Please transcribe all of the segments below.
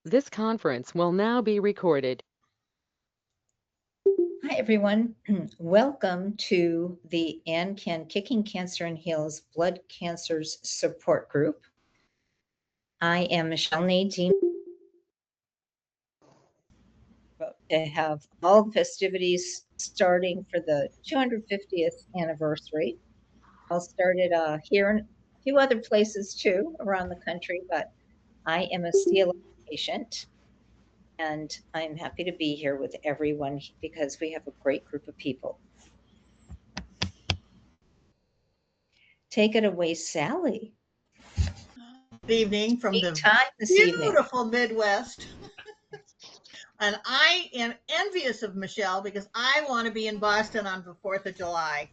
This conference will now be recorded. Hi, everyone. Welcome to the AnCan Kicking Cancer and Heals Blood Cancers Support Group. I am Michele Nadeem. To have all the festivities starting for the 250th anniversary. I'll start it here and a few other places too around the country, but I am a CLL patient. And I'm happy to be here with everyone because we have a great group of people. Take it away, Sally. Good evening from the beautiful Midwest. And I am envious of Michele because I want to be in Boston on the 4th of July.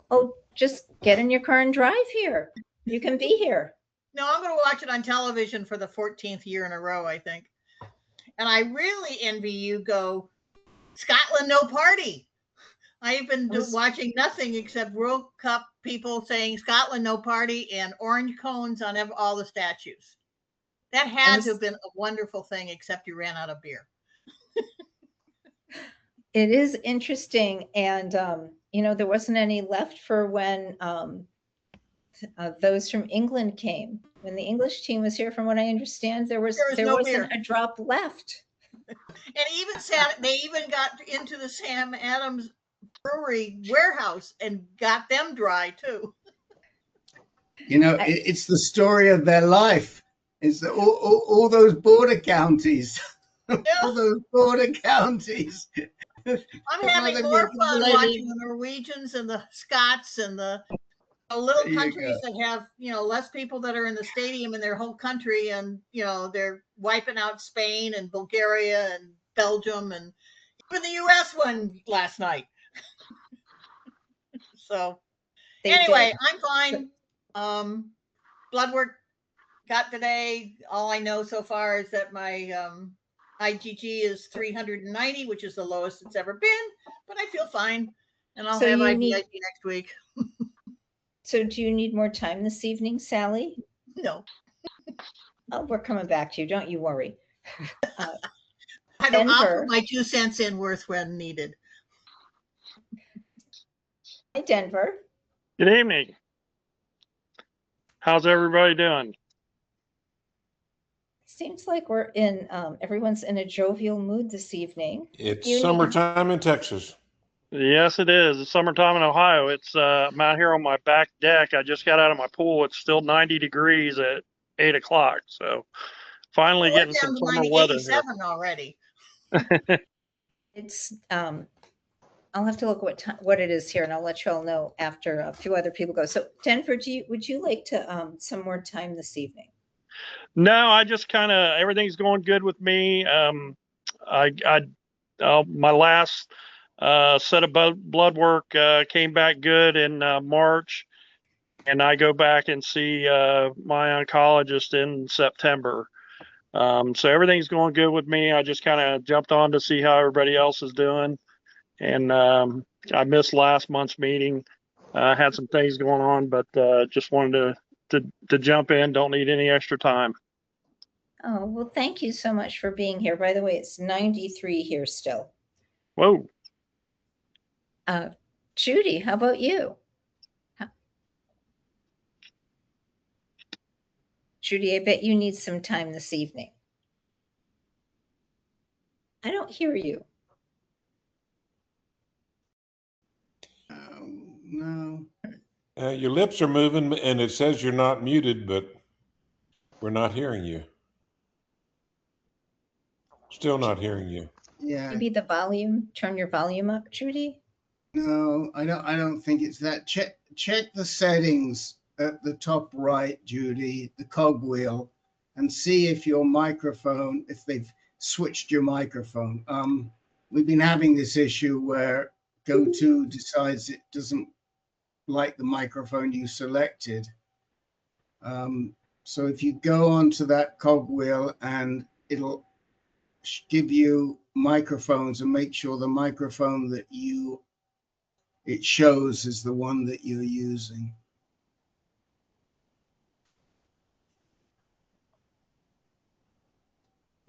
Oh, just get in your car and drive here. You can be here. No, I'm going to watch it on television for the 14th year in a row, I think. And I really envy you go, Scotland, no party. I've been watching nothing except World Cup people saying Scotland, no party, and orange cones on all the statues. That had to have been a wonderful thing, except you ran out of beer. It is interesting. And, you know, there wasn't any left for when those from England came. When the English team was here, from what I understand, there wasn't a drop left. And they even got into the Sam Adams brewery warehouse and got them dry too. You know, it's the story of their life. It's all those border counties. Yeah. All those border counties. I'm having more fun watching the Norwegians and the Scots and the little countries that have, you know, less people that are in the stadium in their whole country, and you know they're wiping out Spain and Bulgaria and Belgium and even the U.S. won last night. So anyway, I'm fine. Blood work got today. All I know so far is that my IgG is 390, which is the lowest it's ever been, but I feel fine. And I'll have IVIG next week. So do you need more time this evening, Sally? No. Oh, we're coming back to you. Don't you worry. I'll put my 2 cents in worth when needed. Hi, Denver. Good evening. How's everybody doing? Seems like we're in, everyone's in a jovial mood this evening. It's summertime in Texas. Yes, it is. It's summertime in Ohio. It's I'm out here on my back deck. I just got out of my pool. It's still 90 degrees at 8 o'clock. So finally getting some summer weather here. Already. It's I'll have to look what it is here, and I'll let you all know after a few other people go. So Denver, would you like to some more time this evening? No, I just kind of, everything's going good with me. My last set of blood work came back good in March, and I go back and see my oncologist in September. So everything's going good with me. I just kind of jumped on to see how everybody else is doing, and I missed last month's meeting. I had some things going on, but just wanted to jump in. Don't need any extra time. Oh, well, thank you so much for being here. By the way, it's 93 here still. Whoa. Judy, how about you? Judy, I bet you need some time this evening. I don't hear you. No. Your lips are moving, and it says you're not muted, but we're not hearing you. Still not hearing you. Yeah. Maybe the volume. Turn your volume up, Judy. No, I don't think it's that. Check the settings at the top right, Judy, the cogwheel, and see if your microphone, if they've switched your microphone. We've been having this issue where GoTo decides it doesn't like the microphone you selected. So if you go onto that cogwheel, and it'll give you microphones, and make sure the microphone that it shows is the one that you're using.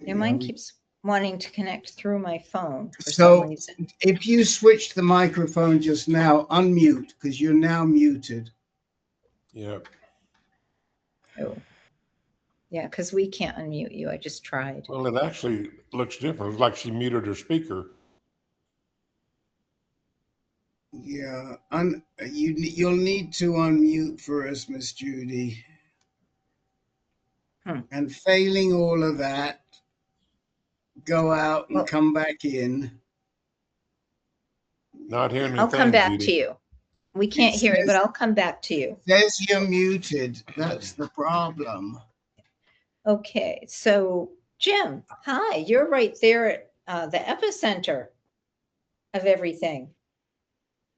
Yeah, mine keeps wanting to connect through my phone for So some reason. if you switched the microphone just now, unmute because you're now muted. Yeah. Oh, yeah, because we can't unmute you. I just tried. Well, it actually looks different. It's like she muted her speaker. Yeah, you'll need to unmute for us, Miss Judy. And failing all of that, go out and come back in. Not hearing anything, I'll come back Judy. to you. We can't hear you, but I'll come back to you. Says you're muted. That's the problem. Okay, so Jim, hi, you're right there at the epicenter of everything.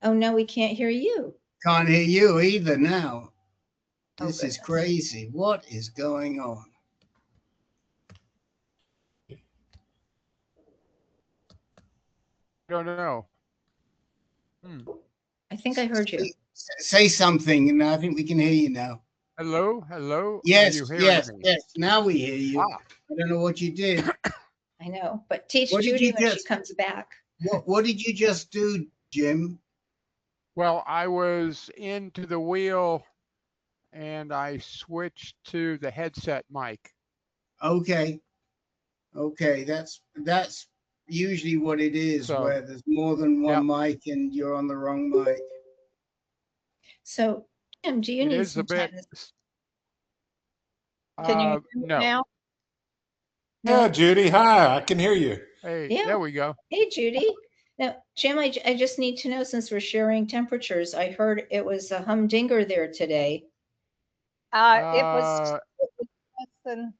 Oh, no, we can't hear you. Can't hear you either now. Oh, This is goodness. crazy. What is going on? Don't know. I think I heard you. Say something, and I think we can hear you now. Hello, hello. Yes, Are you hearing yes, me? yes. Now we hear you. Ah. I don't know what you did. I know, but teach What did Judy you when she just- comes back. What did you just do, Jim? Well, I was into the wheel and I switched to the headset mic. Okay. Okay, that's usually what it is, So, where there's more than one mic and you're on the wrong mic. So, Jim, do you it need is a some bit. time? Can you hear me No. now? Yeah, Judy. Hi, I can hear you. Hey, Yeah. there we go. Hey, Judy. Now, Jim, I just need to know, since we're sharing temperatures, I heard it was a humdinger there today. It was less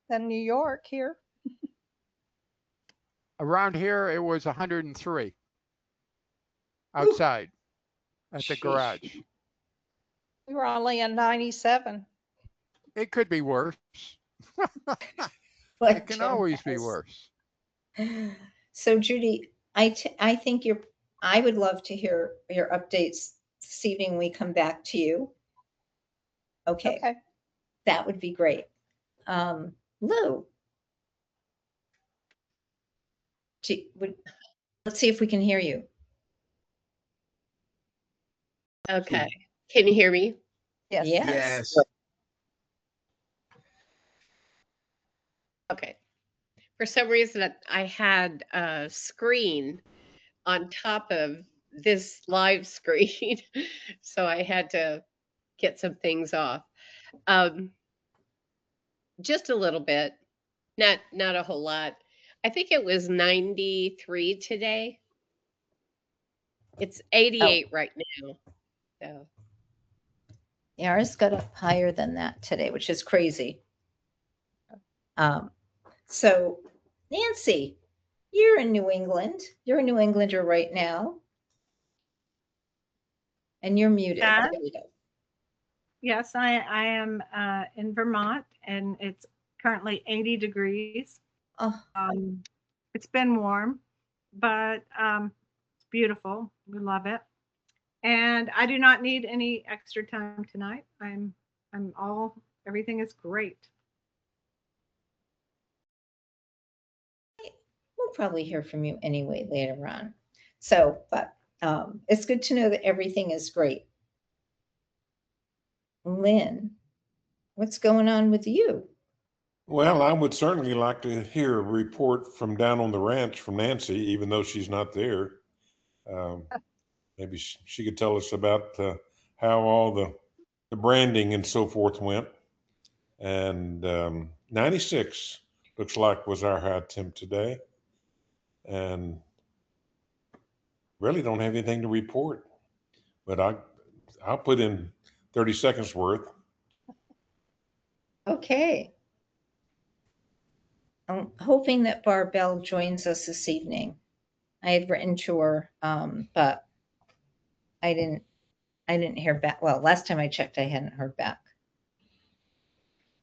than New York here. Around here, it was 103 outside at the garage. We were only in 97. It could be worse. But It can Jim always be has- worse. So, Judy, I think I would love to hear your updates this evening when we come back to you. Okay. That would be great. Lou. Let's see if we can hear you. Okay. Can you hear me? Yes. Yes. Okay. For some reason, I had a screen on top of this live screen, so I had to get some things off. Just a little bit, not a whole lot. I think it was 93 today. It's 88 right now. So. Yeah, ours got up higher than that today, which is crazy. So, Nancy, you're in New England. You're a New Englander right now. And you're muted. Yes. There we go. Yes, I am in Vermont, and it's currently 80 degrees. Oh. It's been warm, but it's beautiful. We love it. And I do not need any extra time tonight. Everything is great. We'll probably hear from you anyway later on. So, but it's good to know that everything is great. Lynn, what's going on with you? Well, I would certainly like to hear a report from down on the ranch from Nancy, even though she's not there. Maybe she could tell us about how all the branding and so forth went. And 96 looks like was our high temp today. And really don't have anything to report, but I'll put in 30 seconds worth. Okay. I'm hoping that Barbell joins us this evening. I had written to her, but I didn't hear back. Well, last time I checked, I hadn't heard back.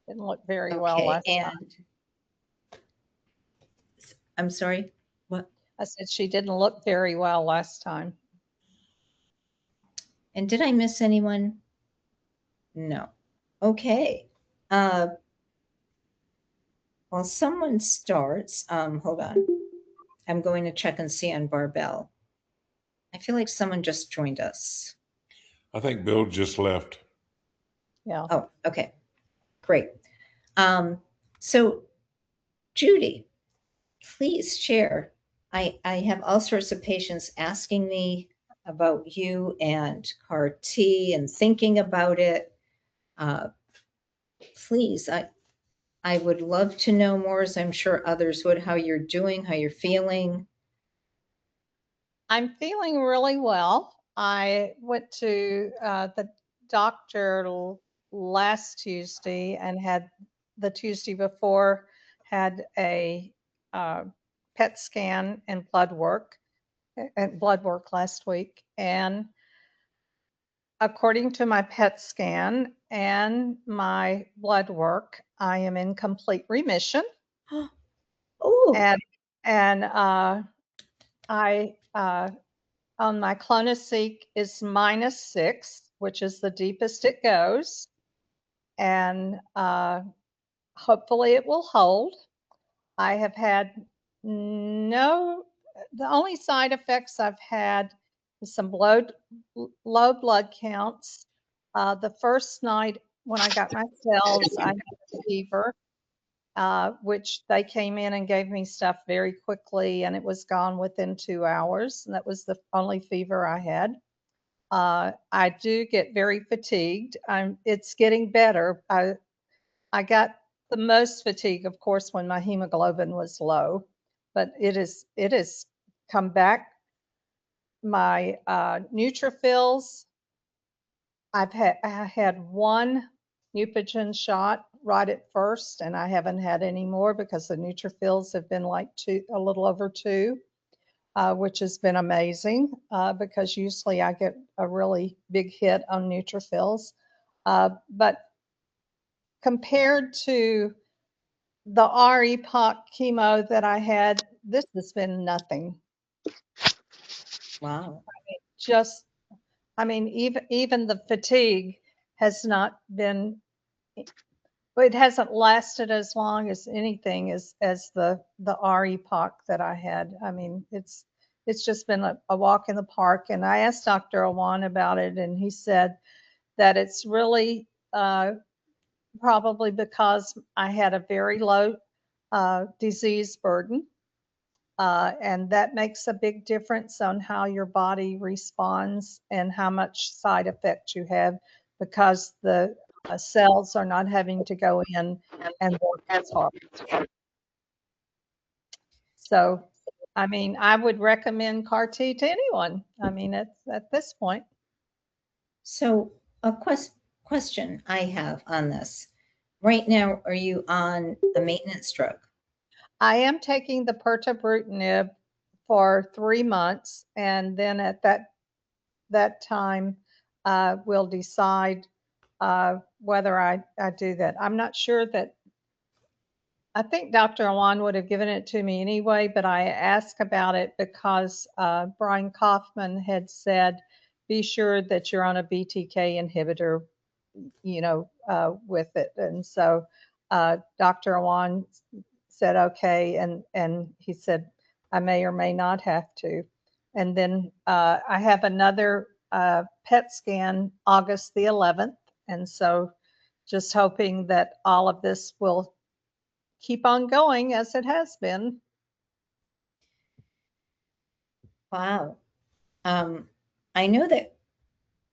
Didn't look very well last time. I'm sorry, what? I said she didn't look very well last time. And did I miss anyone? No. Okay. While someone starts, hold on. I'm going to check and see on Barbell. I feel like someone just joined us. I think Bill just left. Yeah. Oh, okay. Great. So Judy, please share. I have all sorts of patients asking me about you and CAR T and thinking about it. Please, I would love to know more, as I'm sure others would, how you're doing, how you're feeling. I'm feeling really well. I went to the doctor last Tuesday and had the Tuesday before had a PET scan and blood work last week. And according to my PET scan and my blood work, I am in complete remission. Oh, And I on my clonoSEQ is -6, which is the deepest it goes, and hopefully it will hold. I have had the only side effects I've had is some low blood counts. The first night when I got my cells, I had a fever, which they came in and gave me stuff very quickly, and it was gone within 2 hours. And that was the only fever I had. I do get very fatigued. It's getting better. I got the most fatigue, of course, when my hemoglobin was low, but it has come back. My neutrophils, I had one Neupogen shot right at first, and I haven't had any more because the neutrophils have been like a little over 2, which has been amazing because usually I get a really big hit on neutrophils. But compared to the REPOC chemo that I had, this has been nothing. wow. Even the fatigue has not been, it hasn't lasted as long as anything as the REPOC that I had. I mean, it's just been a walk in the park. And I asked Dr. Awan about it, and he said that it's really probably because I had a very low disease burden. And that makes a big difference on how your body responds and how much side effect you have, because the cells are not having to go in and work as hard. So, I mean, I would recommend CAR T to anyone. I mean, at this point. So a question I have on this. Right now, are you on a maintenance drug? I am taking the Ibrutinib for 3 months, and then at that time, we'll decide whether I do that. I'm not sure that, I think Dr. Awan would have given it to me anyway, but I asked about it because Brian Kaufman had said, be sure that you're on a BTK inhibitor, with it. And so Dr. Awan said, okay. And he said, I may or may not have to. And then I have another PET scan August the 11th. And so just hoping that all of this will keep on going as it has been. Wow. I know that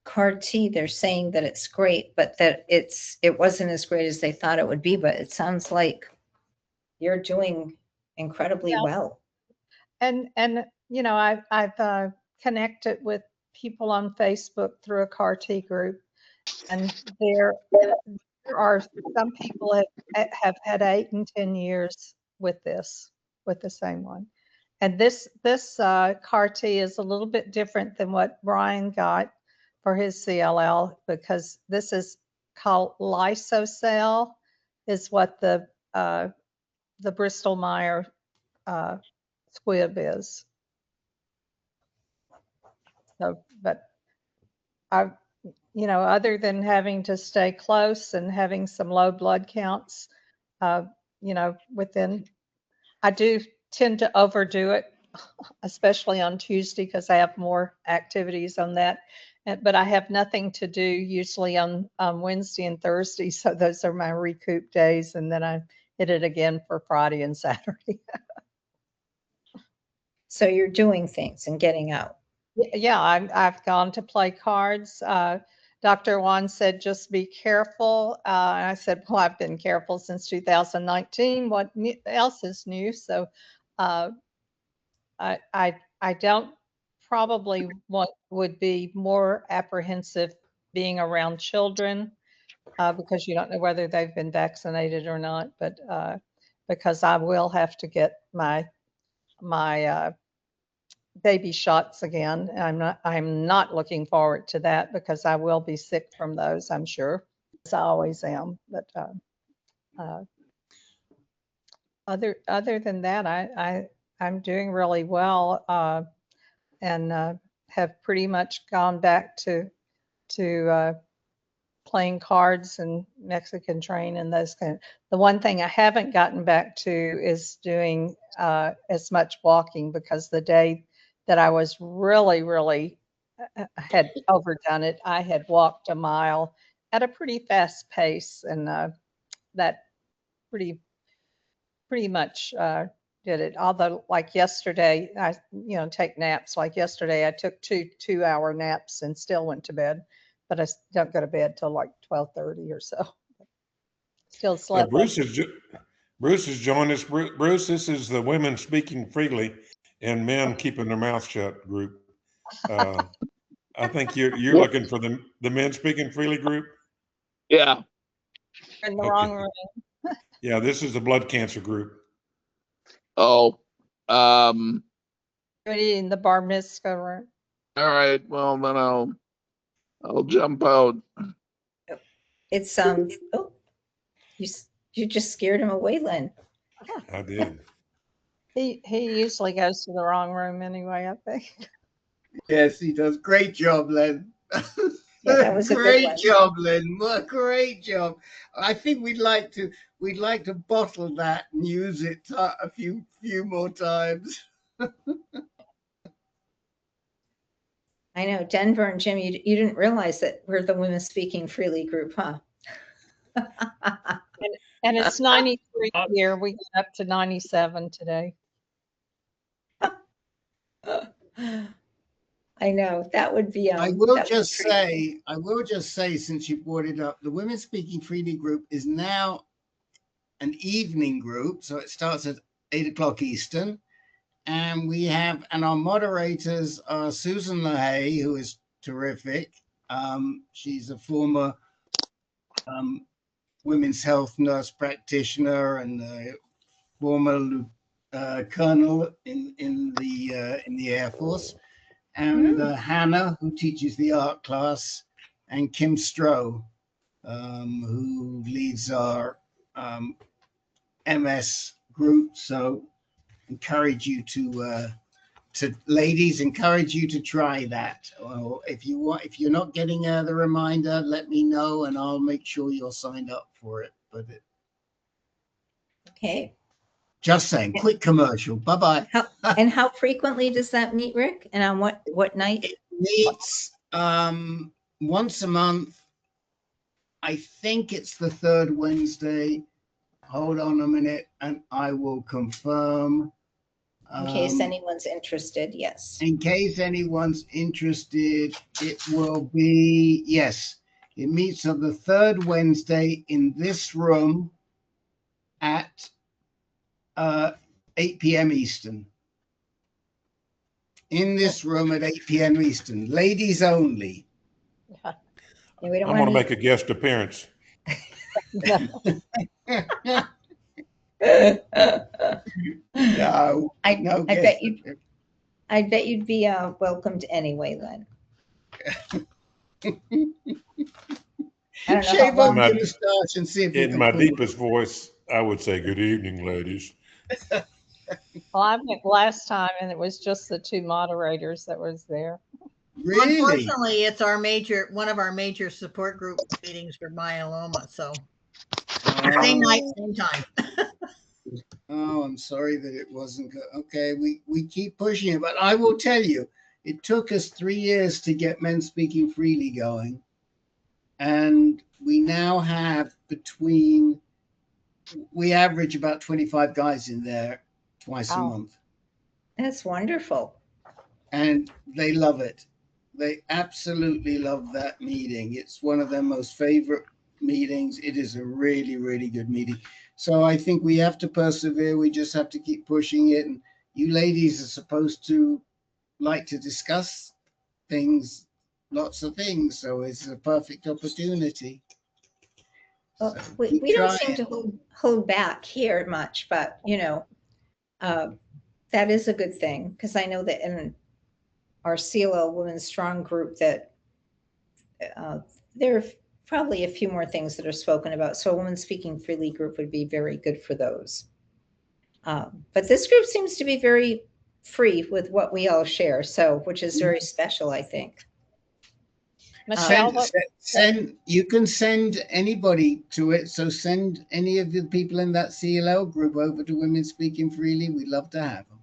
CAR T, they're saying that it's great, but that it wasn't as great as they thought it would be, but it sounds like you're doing incredibly well. And I've connected with people on Facebook through a CAR T group, and there are some people have had 8 and 10 years with the same one. And this CAR T is a little bit different than what Brian got for his CLL, because this is called lysocell, is what the Bristol Myers squib is. So, but other than having to stay close and having some low blood counts, within, I do tend to overdo it, especially on Tuesday because I have more activities on that. But I have nothing to do usually on Wednesday and Thursday. So those are my recoup days. And then I hit it again for Friday and Saturday. So you're doing things and getting out. Yeah, I've gone to play cards. Dr. Juan said, just be careful. And I said, well, I've been careful since 2019. What else is new? So I don't probably would be more apprehensive being around children because you don't know whether they've been vaccinated or not. But because I will have to get my baby shots again. I'm not looking forward to that because I will be sick from those, I'm sure, as I always am. But other than that, I'm doing really well and have pretty much gone back to playing cards and Mexican train and those kind. The one thing I haven't gotten back to is doing as much walking because the day that I was really had overdone it, I had walked a mile at a pretty fast pace, and that pretty much did it. Although, like yesterday, I take naps. Like yesterday, I took two-hour naps and still went to bed, but I don't go to bed till like 12:30 or so. Still slept. Bruce has joined us. Bruce, this is the Women Speaking Freely and Men Keeping Their Mouth Shut group. I think you're looking for the Men Speaking Freely group. Yeah. In the wrong room. Yeah, this is the blood cancer group. Oh. In the bar mitzvah room. All right. Well, then I'll jump out. It's oh, you just scared him away, Lynn. I did. He usually goes to the wrong room anyway, I think. Yes, he does. Great job, Lynn. Yeah, that was a great job, Lynn. What a great job. I think we'd like to bottle that and use it a few more times. I know, Denver and Jim, you didn't realize that we're the Women Speaking Freely group, huh? and it's 93 here. We got up to 97 today. I know that would be. I will just say, since you brought it up, the Women Speaking Freely group is now an evening group, so it starts at 8 o'clock Eastern, and our moderators are Susan LaHaye, who is terrific. She's a former women's health nurse practitioner and former colonel in the Air Force. And Hannah, who teaches the art class, and Kim Stroh, who leads our MS group. So encourage you to ladies, encourage you to try that. Or if you're not getting the reminder, let me know and I'll make sure you're signed up for it. Okay. Just saying, quick commercial. Bye-bye. And how frequently does that meet, Rick? And on what night? It meets once a month. I think it's the third Wednesday. Hold on a minute and I will confirm. In case anyone's interested, yes. In case anyone's interested, it will be, yes, it meets on the third Wednesday in this room at 8 p.m. Eastern. In this room at 8 p.m. Eastern. Ladies only. Yeah, we don't I'm going to make a guest appearance. No, I bet you'd be welcomed anyway, Lynn. I don't know. Shave off the moustache and see if in my deepest voice, I would say, "Good evening, ladies." Well, I went last time, and it was just the two moderators that was there. Really? Unfortunately, it's one of our major support group meetings for myeloma. So same night, same time. sorry that it wasn't good. Okay, we keep pushing it, but I will tell you, it took us 3 years to get Men Speaking Freely going. And we now have we average about 25 guys in there twice a month. That's wonderful. And they love it. They absolutely love that meeting. It's one of their most favorite meetings. It is a really, really good meeting. So I think we have to persevere. We just have to keep pushing it. And you ladies are supposed to like to discuss things, lots of things. So it's a perfect opportunity. Well, So we don't seem to hold back here much, but that is a good thing, because I know that in our CLL Women's Strong group that there are probably a few more things that are spoken about. So a Women Speaking Freely group would be very good for those. But this group seems to be very free with what we all share, so which is very special, I think. Michele, you can send anybody to it. So send any of the people in that CLL group over to Women Speaking Freely. We'd love to have them.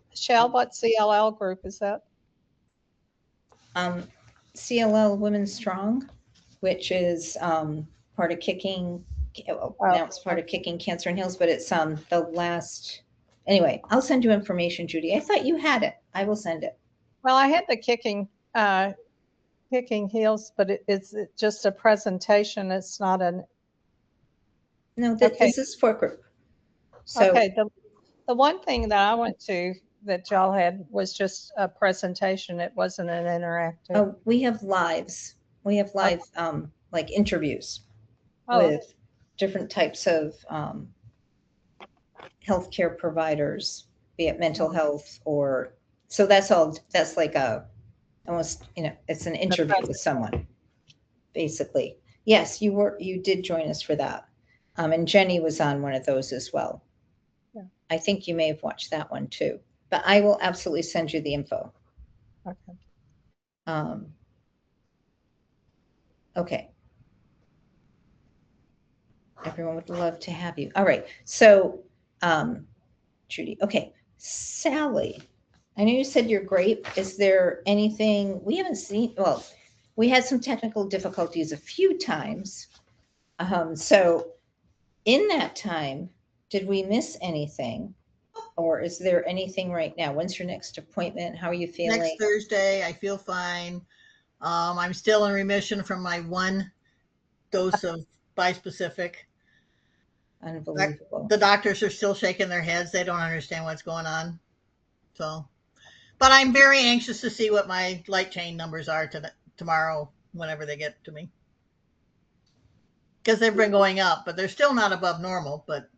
Michele, what CLL group is that? CLL Women Strong, which is part of Kicking. Now it's part of Kicking Cancer and Heals, but it's the last. Anyway, I'll send you information, Judy. I thought you had it. I will send it. Well, I had the Kicking Heals, but it's just a presentation. It's not an. No, this is for group. So, okay, the one thing that I went to that y'all had was just a presentation. It wasn't an interactive. Oh, we have lives. We have live like interviews with different types of healthcare providers, be it mental health or so. That's all. That's like almost, it's an interview with someone, basically. Yes, you did join us for that, and Jenny was on one of those as well. Yeah. I think you may have watched that one too. But I will absolutely send you the info. Okay. Okay. Everyone would love to have you. All right. So, Judy. Okay. Sally, I know you said you're great. Is there anything we haven't seen? Well, we had some technical difficulties a few times. So in that time, did we miss anything? Or is there anything right now? When's your next appointment? How are you feeling? Next Thursday, I feel fine. I'm still in remission from my 1 dose of bispecific. Unbelievable. The doctors are still shaking their heads. They don't understand what's going on. So, but I'm very anxious to see what my light chain numbers are tomorrow, whenever they get to me. Because they've been going up, but they're still not above normal. But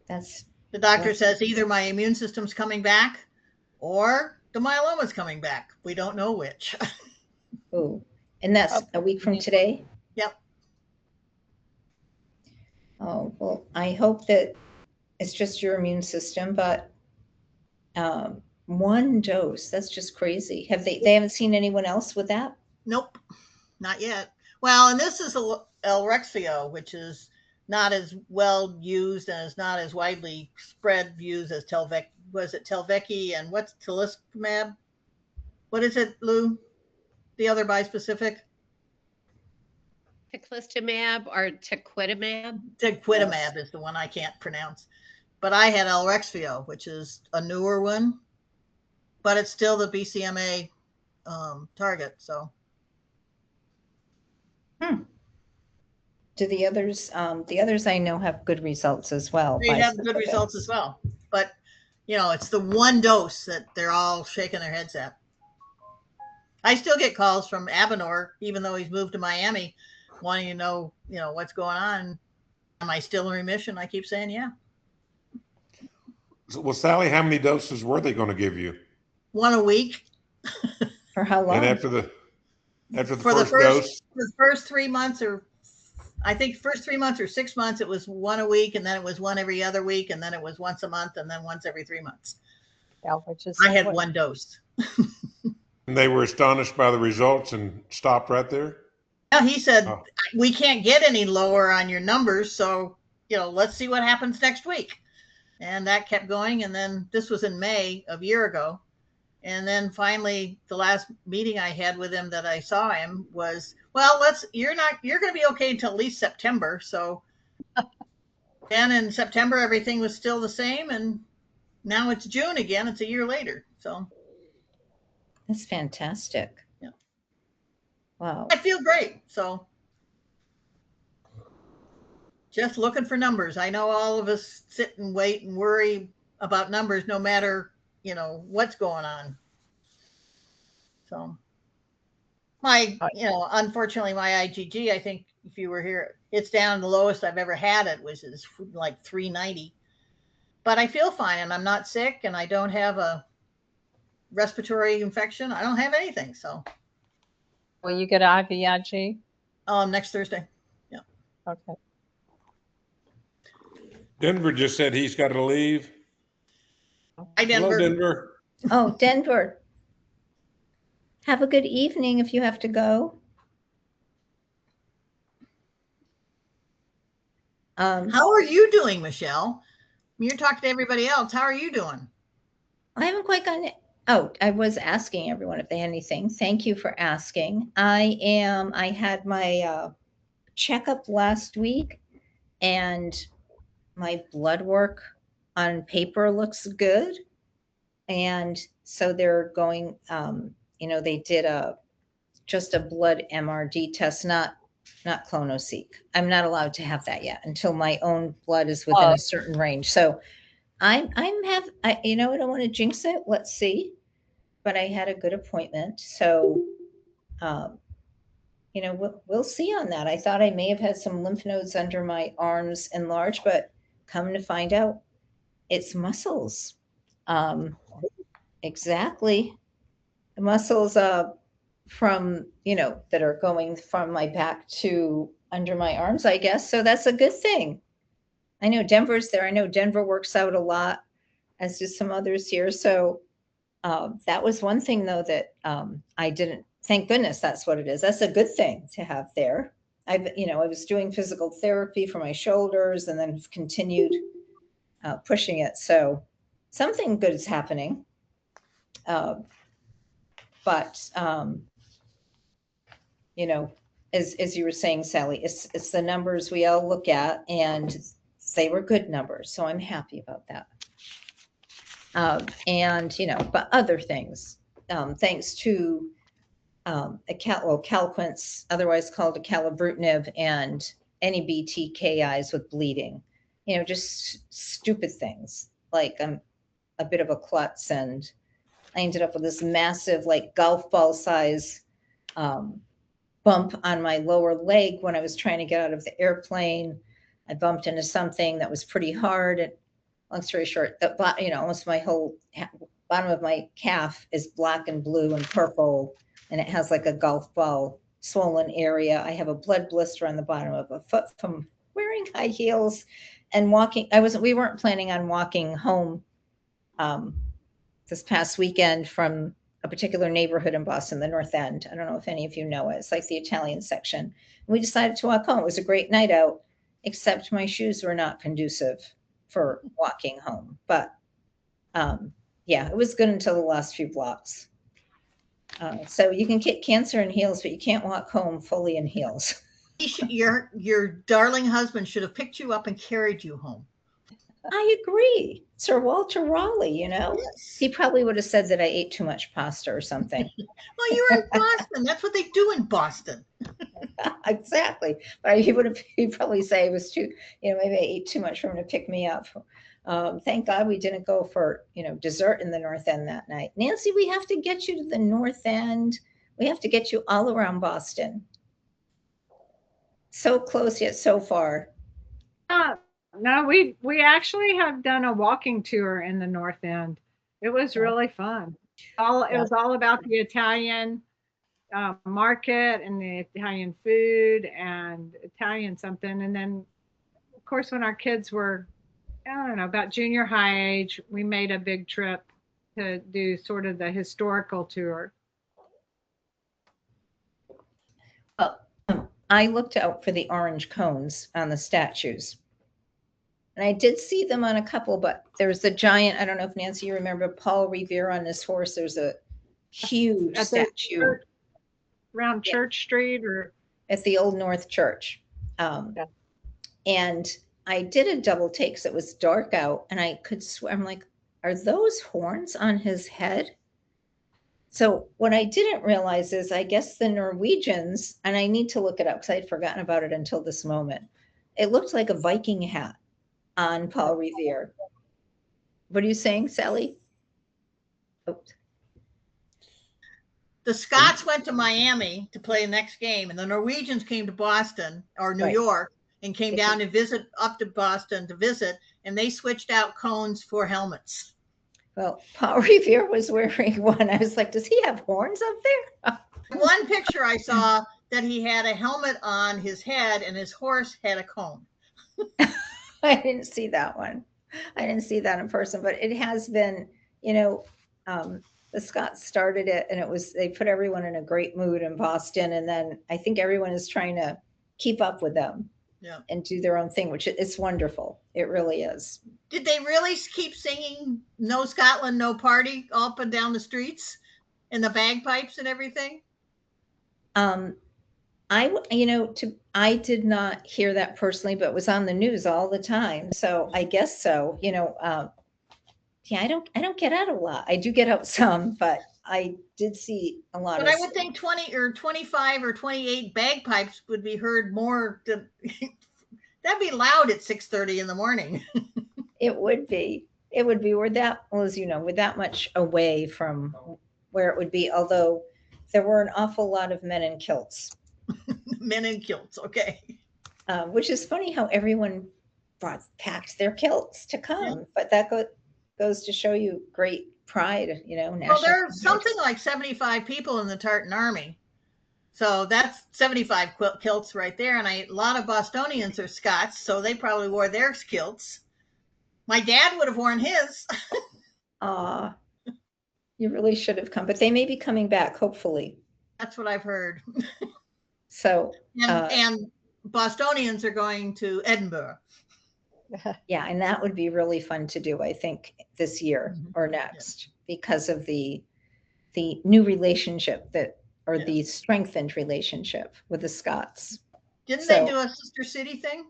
the doctor says either my immune system's coming back or the myeloma's coming back. We don't know which. Oh, and that's a week from today? Yep. Oh, well, I hope that it's just your immune system, but 1 dose, that's just crazy. They haven't seen anyone else with that? Nope, not yet. Well, and this is Elrexfio, which is not as well used and is not as widely spread views as Telvecchi and what's Talismab? What is it, Lou? The other bispecific? Teclistamab or Tequitamab? Tequitamab is the one I can't pronounce. But I had Elrexfio, which is a newer one, but it's still the BCMA target. So. Do the others I know have good results as well? They have good results as well. But, it's the 1 dose that they're all shaking their heads at. I still get calls from Abenor, even though he's moved to Miami, wanting to know, what's going on. Am I still in remission? I keep saying, yeah. Well, Sally, how many doses were they going to give you? 1 a week. For how long? And after the first dose? The first 3 months, or I think first 3 months or 6 months, it was 1 a week, and then it was 1 every other week, and then it was once a month, and then once every 3 months. Yeah, which is I had 1 dose. And they were astonished by the results and stopped right there? Yeah, he said, we can't get any lower on your numbers, so let's see what happens next week. And that kept going. And then this was in May of a year ago. And then finally, the last meeting I had with him that I saw him was, well, you're going to be okay until at least September. So then in September, everything was still the same. And now it's June again. It's a year later. So That's fantastic. Yeah. Wow. I feel great. So just looking for numbers. I know all of us sit and wait and worry about numbers no matter, what's going on. So unfortunately my IgG, I think if you were here, it's down the lowest I've ever had it, which is like 390. But I feel fine and I'm not sick and I don't have a respiratory infection. I don't have anything. So Will you get IVIG? Next Thursday. Yeah. Okay. Denver just said he's got to leave. Hi, Denver. Hello, Denver. Oh, Denver. Have a good evening if you have to go. How are you doing, Michele? You're talking to everybody else. How are you doing? I haven't quite gotten it. Oh, I was asking everyone if they had anything. Thank you for asking. I had my checkup last week and my blood work on paper looks good. And so they're going, they did just a blood MRD test, not clonoSEQ. I'm not allowed to have that yet until my own blood is within a certain range. So I don't want to jinx it. Let's see. But I had a good appointment. So, we'll see on that. I thought I may have had some lymph nodes under my arms enlarged, but come to find out it's muscles. Exactly. The muscles from, that are going from my back to under my arms, I guess. So that's a good thing. I know Denver's there. I know Denver works out a lot, as do some others here. So that was one thing, though, that I didn't. Thank goodness that's what it is. That's a good thing to have there. I was doing physical therapy for my shoulders and then continued pushing it. So something good is happening. But as you were saying, Sally, it's the numbers we all look at, and they were good numbers. So I'm happy about that. But other things, thanks to Calquence, otherwise called Ibrutinib, and any BTKIs with bleeding, just stupid things like I'm a bit of a klutz, and I ended up with this massive, like golf ball size bump on my lower leg when I was trying to get out of the airplane. I bumped into something that was pretty hard. And long story short, almost my whole bottom of my calf is black and blue and purple, and it has like a golf ball swollen area. I have a blood blister on the bottom of a foot from wearing high heels and walking. We weren't planning on walking home this past weekend from a particular neighborhood in Boston, the North End. I don't know if any of you know it. It's like the Italian section. We decided to walk home. It was a great night out, except my shoes were not conducive for walking home. But it was good until the last few blocks. So you can get cancer in heels, but you can't walk home fully in heels. Your darling husband should have picked you up and carried you home. I agree. Sir Walter Raleigh, yes. He probably would have said that I ate too much pasta or something. Well, you were in Boston. That's what they do in Boston. Exactly. But he'd probably say it was too, maybe I ate too much for him to pick me up. Thank God we didn't go for, dessert in the North End that night. Nancy, we have to get you to the North End. We have to get you all around Boston. So close yet so far. No, we actually have done a walking tour in the North End. It was really fun. It was all about the Italian market and the Italian food and Italian something. And then, of course, when our kids were, I don't know, about junior high age, we made a big trip to do sort of the historical tour. I looked out for the orange cones on the statues. And I did see them on a couple, but there's the giant, I don't know if Nancy, you remember Paul Revere on this horse. There's a huge At the statue around Church Street or at the Old North Church. Yeah. And I did a double take, so it was dark out, and I could swear, I'm like, are those horns on his head? So what I didn't realize is, I guess the Norwegians, and I need to look it up because I had forgotten about it until this moment. It looked like a Viking hat on Paul Revere. What are you saying, Sally? Oops. The Scots went to Miami to play the next game, and the Norwegians came to Boston or New Right. York and came down to visit up to Boston to visit, and they switched out cones for helmets. Well, Paul Revere was wearing one. I was like, does he have horns up there? One picture I saw that he had a helmet on his head and his horse had a cone. I didn't see that one. I didn't see that in person, but it has been, you know, the Scots started it, and they put everyone in a great mood in Boston. And then I think everyone is trying to keep up with them. Yeah. And do their own thing, which it's wonderful. It really is. Did they really keep singing "No Scotland, No Party" up and down the streets, and the bagpipes and everything? I did not hear that personally, but it was on the news all the time. So I guess so. Yeah, I don't get out a lot. I do get out some, but I did see a lot. But I would think 20 or 25 or 28 bagpipes would be heard more. That'd be loud at 6:30 in the morning. It would be. It would be. We're that, well, as you know, we're that much away from where it would be. Although there were an awful lot of men in kilts. Men in kilts, okay. Which is funny how everyone packed their kilts to come, yeah. But that goes to show you great pride, Well, there's something like 75 people in the Tartan Army. So that's 75 kilts right there. And a lot of Bostonians are Scots, so they probably wore their kilts. My dad would have worn his. You really should have come, but they may be coming back, hopefully. That's what I've heard. So, and Bostonians are going to Edinburgh. Yeah, and that would be really fun to do, I think, this year or next, because of the new relationship the strengthened relationship with the Scots. Didn't they do a sister city thing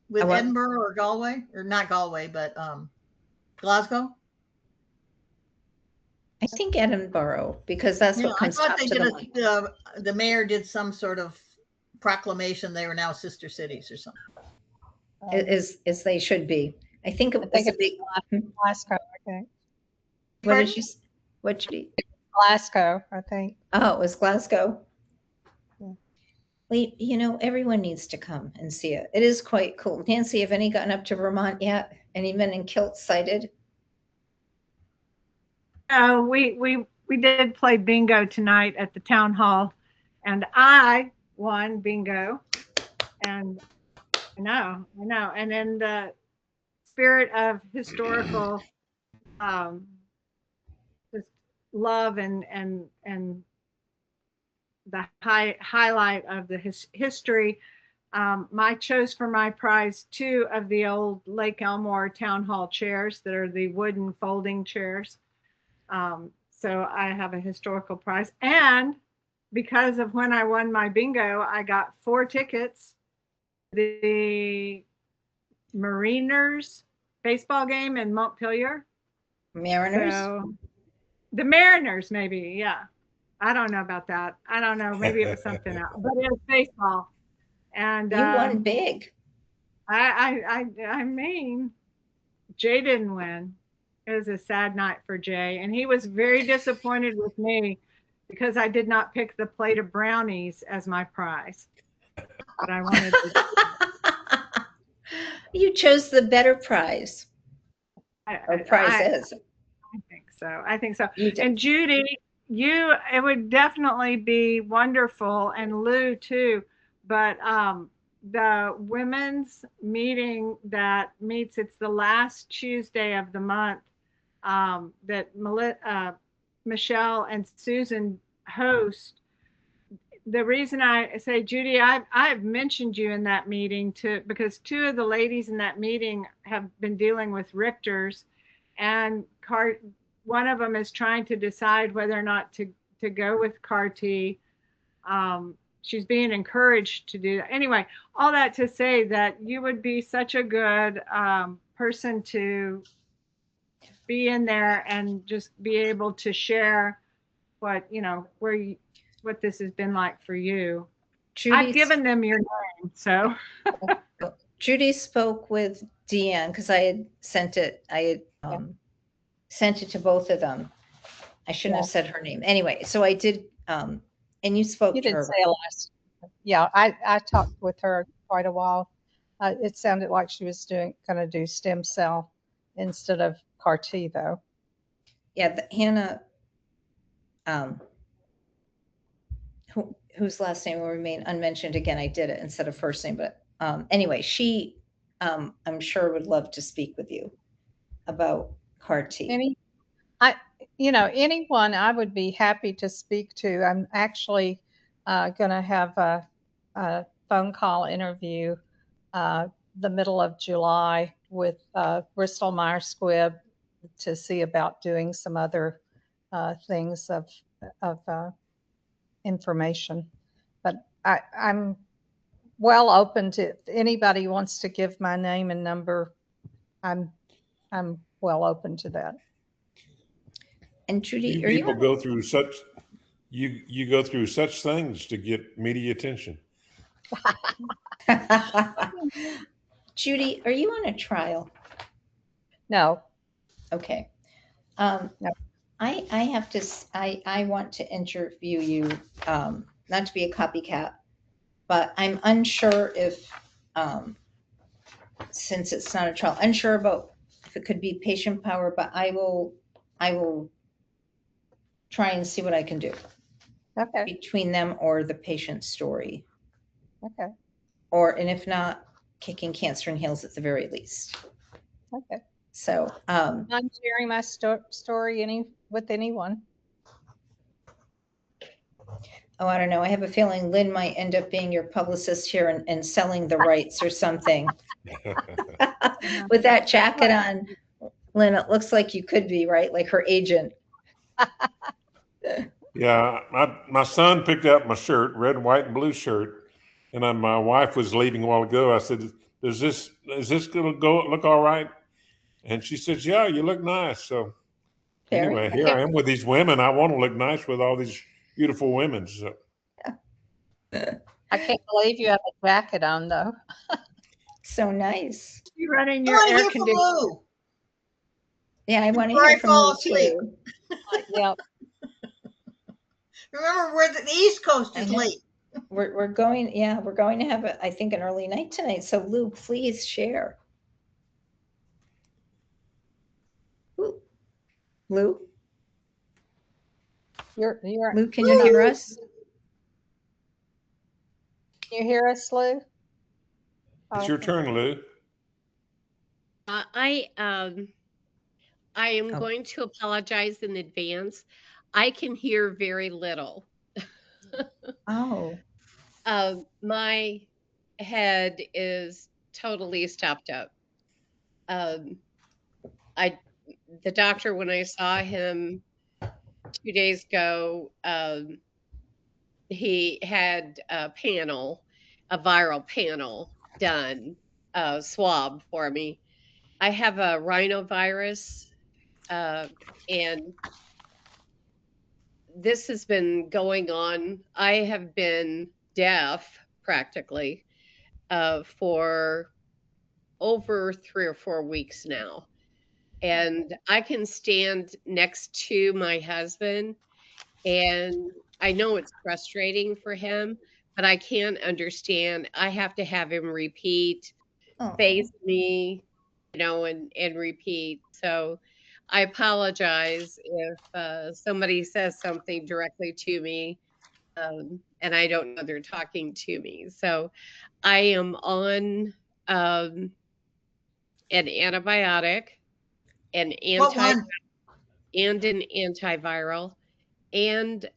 with Edinburgh or Galway, or not Galway, but Glasgow? I think Edinburgh, because that's what comes top to the mind. The mayor did some sort of proclamation they were now sister cities or something. As they should be. I think it was a big Glasgow, I think. What should be? Glasgow, I think. Oh, it was Glasgow. Yeah. Well, everyone needs to come and see it. It is quite cool. Nancy, have any gotten up to Vermont yet? Any men in kilts sighted? We did play bingo tonight at the town hall, and I won bingo, and I know. And in the spirit of historical just love and the highlight of the history, I chose for my prize 2 of the old Lake Elmore town hall chairs that are the wooden folding chairs. So I have a historical prize. And because of when I won my bingo, I got 4 tickets. The Mariners baseball game in Montpelier. Mariners? So, the Mariners, maybe, yeah. I don't know about that. I don't know. Maybe it was something else, but it was baseball. And you won big. I mean, Jay didn't win. It was a sad night for Jay, and he was very disappointed with me because I did not pick the plate of brownies as my prize. But I wanted to. You chose the better prize. Prizes. I think so. And Judy, it would definitely be wonderful, and Lou too. But the women's meeting that meets, it's the last Tuesday of the month, that Michele and Susan host. the reason I say, Judy, I've mentioned you in that meeting because two of the ladies in that meeting have been dealing with Richter's, and one of them is trying to decide whether or not to go with CAR T. She's being encouraged to do that. Anyway, all that to say that you would be such a good person to be in there and just be able to share what, what this has been like for you. I've given them your name, so. Judy spoke with Deanne because I had sent it. I had sent it to both of them. I shouldn't have said her name. Anyway, so I did, and you spoke to her. You did say last. Yeah, I talked with her quite a while. It sounded like she was going to do stem cell instead of CAR T, though. Yeah, Hannah, whose last name will remain unmentioned. Again, I did it instead of first name, but anyway, she, I'm sure would love to speak with you about CAR T. Anyone I would be happy to speak to. I'm actually going to have a phone call interview the middle of July with Bristol Myers Squibb to see about doing some other things of information. But I'm well open to, if anybody wants to give my name and number, I'm well open to that. And Judy, people go through such, you go through such things to get media attention. Judy, are you on a trial? No. Okay. No. I want to interview you, not to be a copycat, but I'm unsure if, since it's not a trial, unsure about if it could be patient power, but I will try and see what I can do. Okay. Between them or the patient story. Okay. And if not, Kicking Cancer in Heels at the very least. Okay. So I'm sharing my story with anyone. Oh, I don't know. I have a feeling Lynn might end up being your publicist here and selling the rights or something. With that jacket on, Lynn, it looks like you could be, right? Like her agent. Yeah, my son picked out my shirt, red, white, and blue shirt, and my wife was leaving a while ago. I said, is this gonna look all right? And she says, yeah, you look nice. So anyway, here I am with these women. I want to look nice with all these beautiful women. So. I can't believe you have a jacket on, though. So nice. You're running your air conditioner. Yeah, I want to hear from Lou too. Yep. Remember, the East Coast is late. We're going to have I think an early night tonight. So Lou, please share. Ooh. Lou? Lou, can you hear us? Can you hear us, Lou? It's your turn, Lou. I am going to apologize in advance. I can hear very little. Oh. My head is totally stopped up. The doctor, when I saw him 2 days ago, he had a viral panel done, swab for me. I have a rhinovirus, and this has been going on. I have been deaf practically for over 3 or 4 weeks now. And I can stand next to my husband, and I know it's frustrating for him, but I can't understand. I have to have him repeat, face me, and repeat. So I apologize if somebody says something directly to me, and I don't know they're talking to me. So I am on an antibiotic, an antiviral, and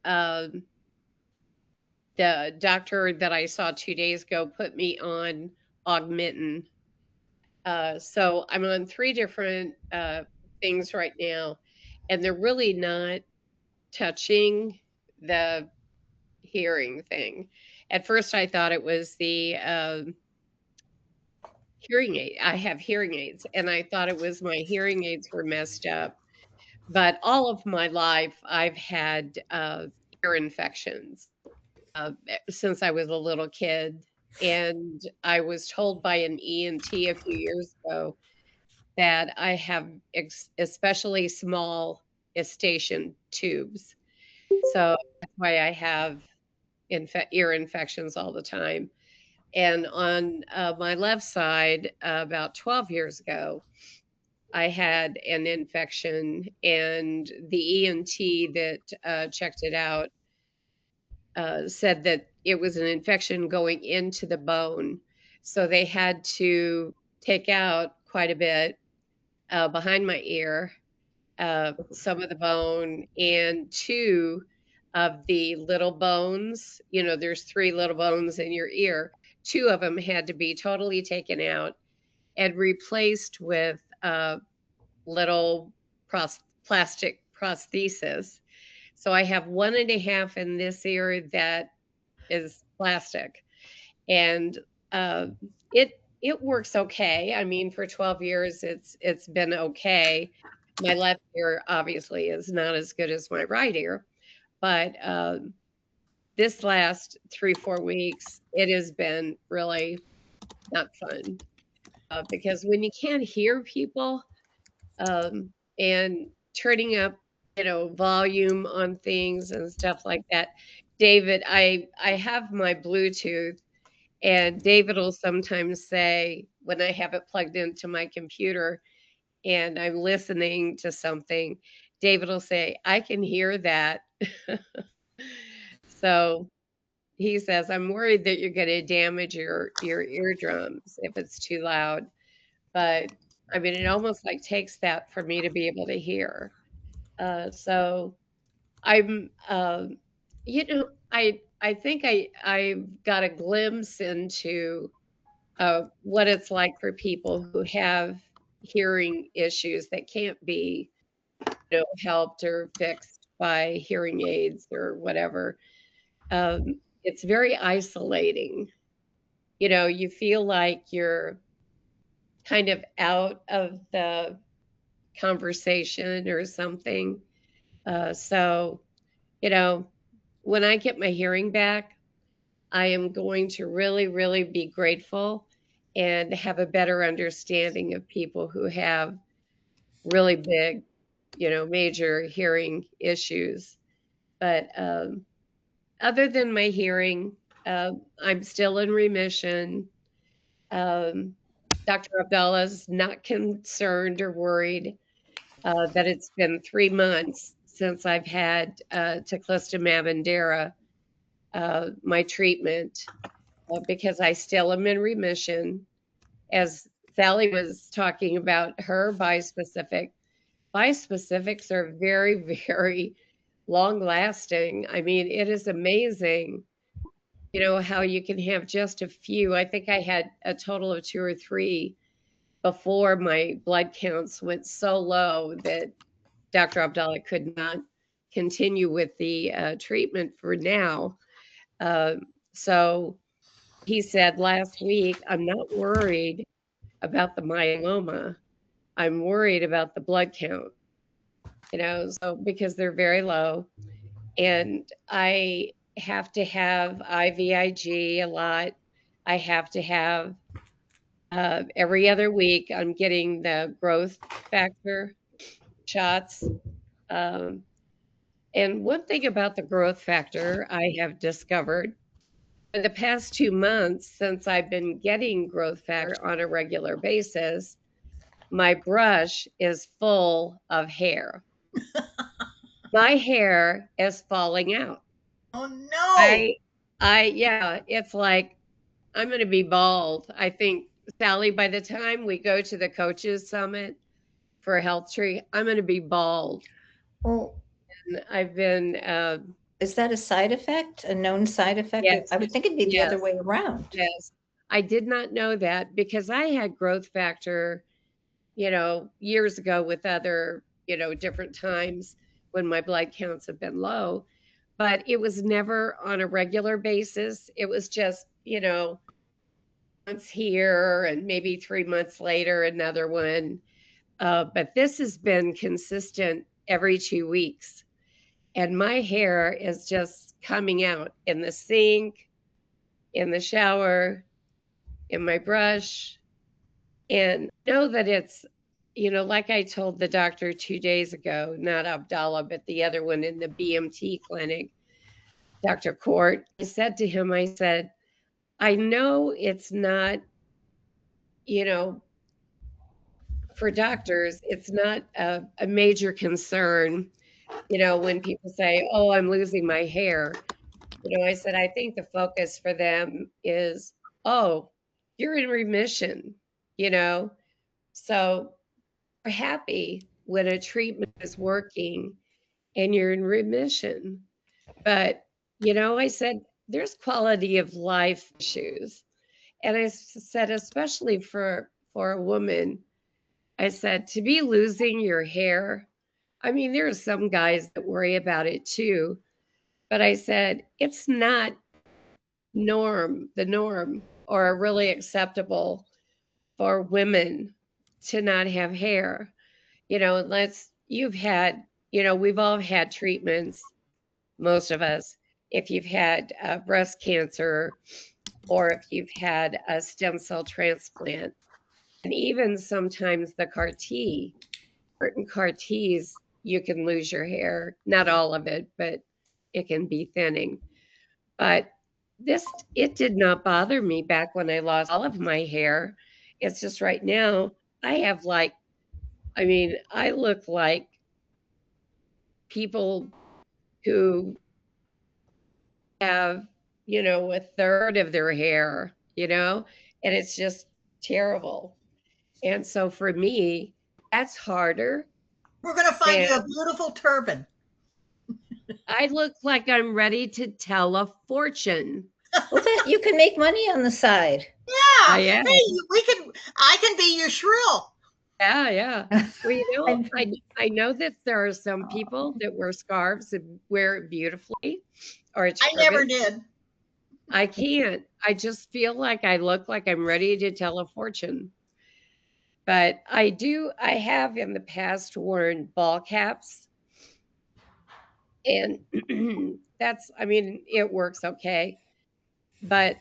the doctor that I saw 2 days ago put me on Augmentin. So I'm on 3 different things right now, and they're really not touching the hearing thing. At first, I thought it was the hearing aid. I have hearing aids, and I thought it was my hearing aids were messed up. But all of my life, I've had ear infections since I was a little kid. And I was told by an ENT a few years ago that I have especially small eustachian tubes. So that's why I have ear infections all the time. And on my left side, about 12 years ago, I had an infection, and the ENT that checked it out said that it was an infection going into the bone. So they had to take out quite a bit behind my ear, some of the bone, and 2 of the little bones. You know, there's 3 little bones in your ear. 2 of them had to be totally taken out and replaced with little plastic prosthesis. So I have 1.5 in this ear that is plastic, and it works okay. I mean, for 12 years, it's been okay. My left ear obviously is not as good as my right ear, but this last 3-4 weeks, it has been really not fun because when you can't hear people and turning up, you know, volume on things and stuff like that. David, I have my Bluetooth, and David will sometimes say when I have it plugged into my computer and I'm listening to something, David will say, I can hear that. So he says, I'm worried that you're going to damage your eardrums if it's too loud. But I mean, it almost like takes that for me to be able to hear. So I'm, you know, I think I got a glimpse into what it's like for people who have hearing issues that can't be, you know, helped or fixed by hearing aids or whatever. It's very isolating. You know, you feel like you're kind of out of the conversation or something. So, you know, when I get my hearing back, I am going to really, really be grateful and have a better understanding of people who have really big, you know, major hearing issues. But other than my hearing, I'm still in remission. Dr. Abdallah's not concerned or worried that it's been 3 months since I've had teclistamab and Dara, my treatment, because I still am in remission. As Sally was talking about her bispecific, bispecifics are very, very long lasting. I mean, it is amazing, you know, how you can have just a few. I think I had a total of 2 or 3 before my blood counts went so low that Dr. Abdallah could not continue with the treatment for now. So he said last week, I'm not worried about the myeloma. I'm worried about the blood count, you know, so because they're very low. And I have to have IVIG a lot. I have to have every other week, I'm getting the growth factor shots. And one thing about the growth factor I have discovered in the past 2 months since I've been getting growth factor on a regular basis, my brush is full of hair. My hair is falling out. Oh no. Yeah, it's like I'm going to be bald. I think, Sally, by the time we go to the coaches summit for Health Tree, I'm going to be bald. Oh, And I've been Is that a side effect, a known side effect? Yes. I would think it'd be the other Yes. way around. Yes. I did not know that because I had growth factor, years ago with other, different times when my blood counts have been low, but it was never on a regular basis. It was just, once here and maybe 3 months later, another one. But this has been consistent every 2 weeks. And my hair is just coming out in the sink, in the shower, in my brush. And know that it's, like I told the doctor 2 days ago, not Abdallah, but the other one in the BMT clinic, Dr. Court, I said to him, I said, I know it's not, for doctors, it's not a major concern, when people say, oh, I'm losing my hair. I said, I think the focus for them is, oh, you're in remission, so we're happy when a treatment is working and you're in remission. But, I said, there's quality of life issues. And I said, especially for a woman, I said, to be losing your hair, I mean, there are some guys that worry about it too. But I said, it's not the norm or really acceptable for women to not have hair, unless you've had, we've all had treatments, most of us, if you've had breast cancer or if you've had a stem cell transplant, and even sometimes the certain CAR Ts, you can lose your hair, not all of it, but it can be thinning. But it did not bother me back when I lost all of my hair. It's just right now I have I look like people who have, a third of their hair, and it's just terrible. And so for me, that's harder. We're going to find you a beautiful turban. I look like I'm ready to tell a fortune. Well, then you can make money on the side. Yeah. I am. Hey, I can be your shrill. Yeah. Well, I know that there are some people that wear scarves and wear it beautifully. Or a turban. I never did. I can't. I just feel like I look like I'm ready to tell a fortune. But I have in the past worn ball caps. And it works okay. But,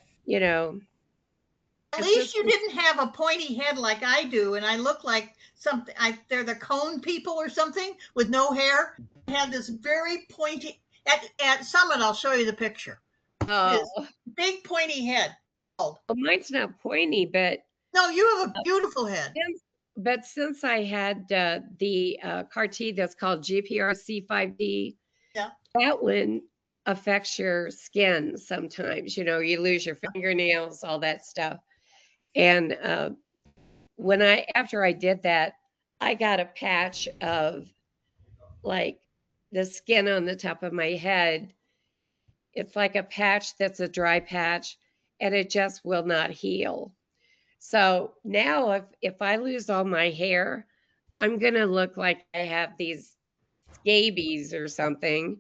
at least you didn't have a pointy head like I do, and I look like something. They're the cone people or something with no hair. I had this very pointy at Summit. I'll show you the picture. Oh, this big pointy head. Well, mine's not pointy, but no, you have a beautiful head. Since I had the CAR T that's called GPRC5D, yeah, that one affects your skin sometimes. You lose your fingernails, all that stuff. And after I did that, I got a patch of like the skin on the top of my head. It's like a patch that's a dry patch, and it just will not heal. So now if I lose all my hair, I'm going to look like I have these scabies or something,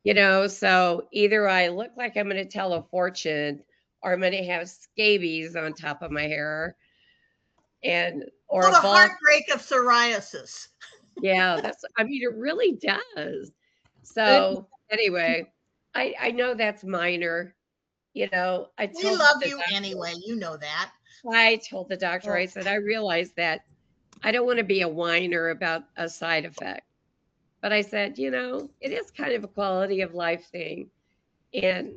so either I look like I'm going to tell a fortune or I'm going to have scabies on top of my hair or the heartbreak of psoriasis. Yeah, it really does. So anyway, I know that's minor, we love you anyway. You know that. I told the doctor, I said, I realize that I don't want to be a whiner about a side effect. But I said, it is kind of a quality of life thing. And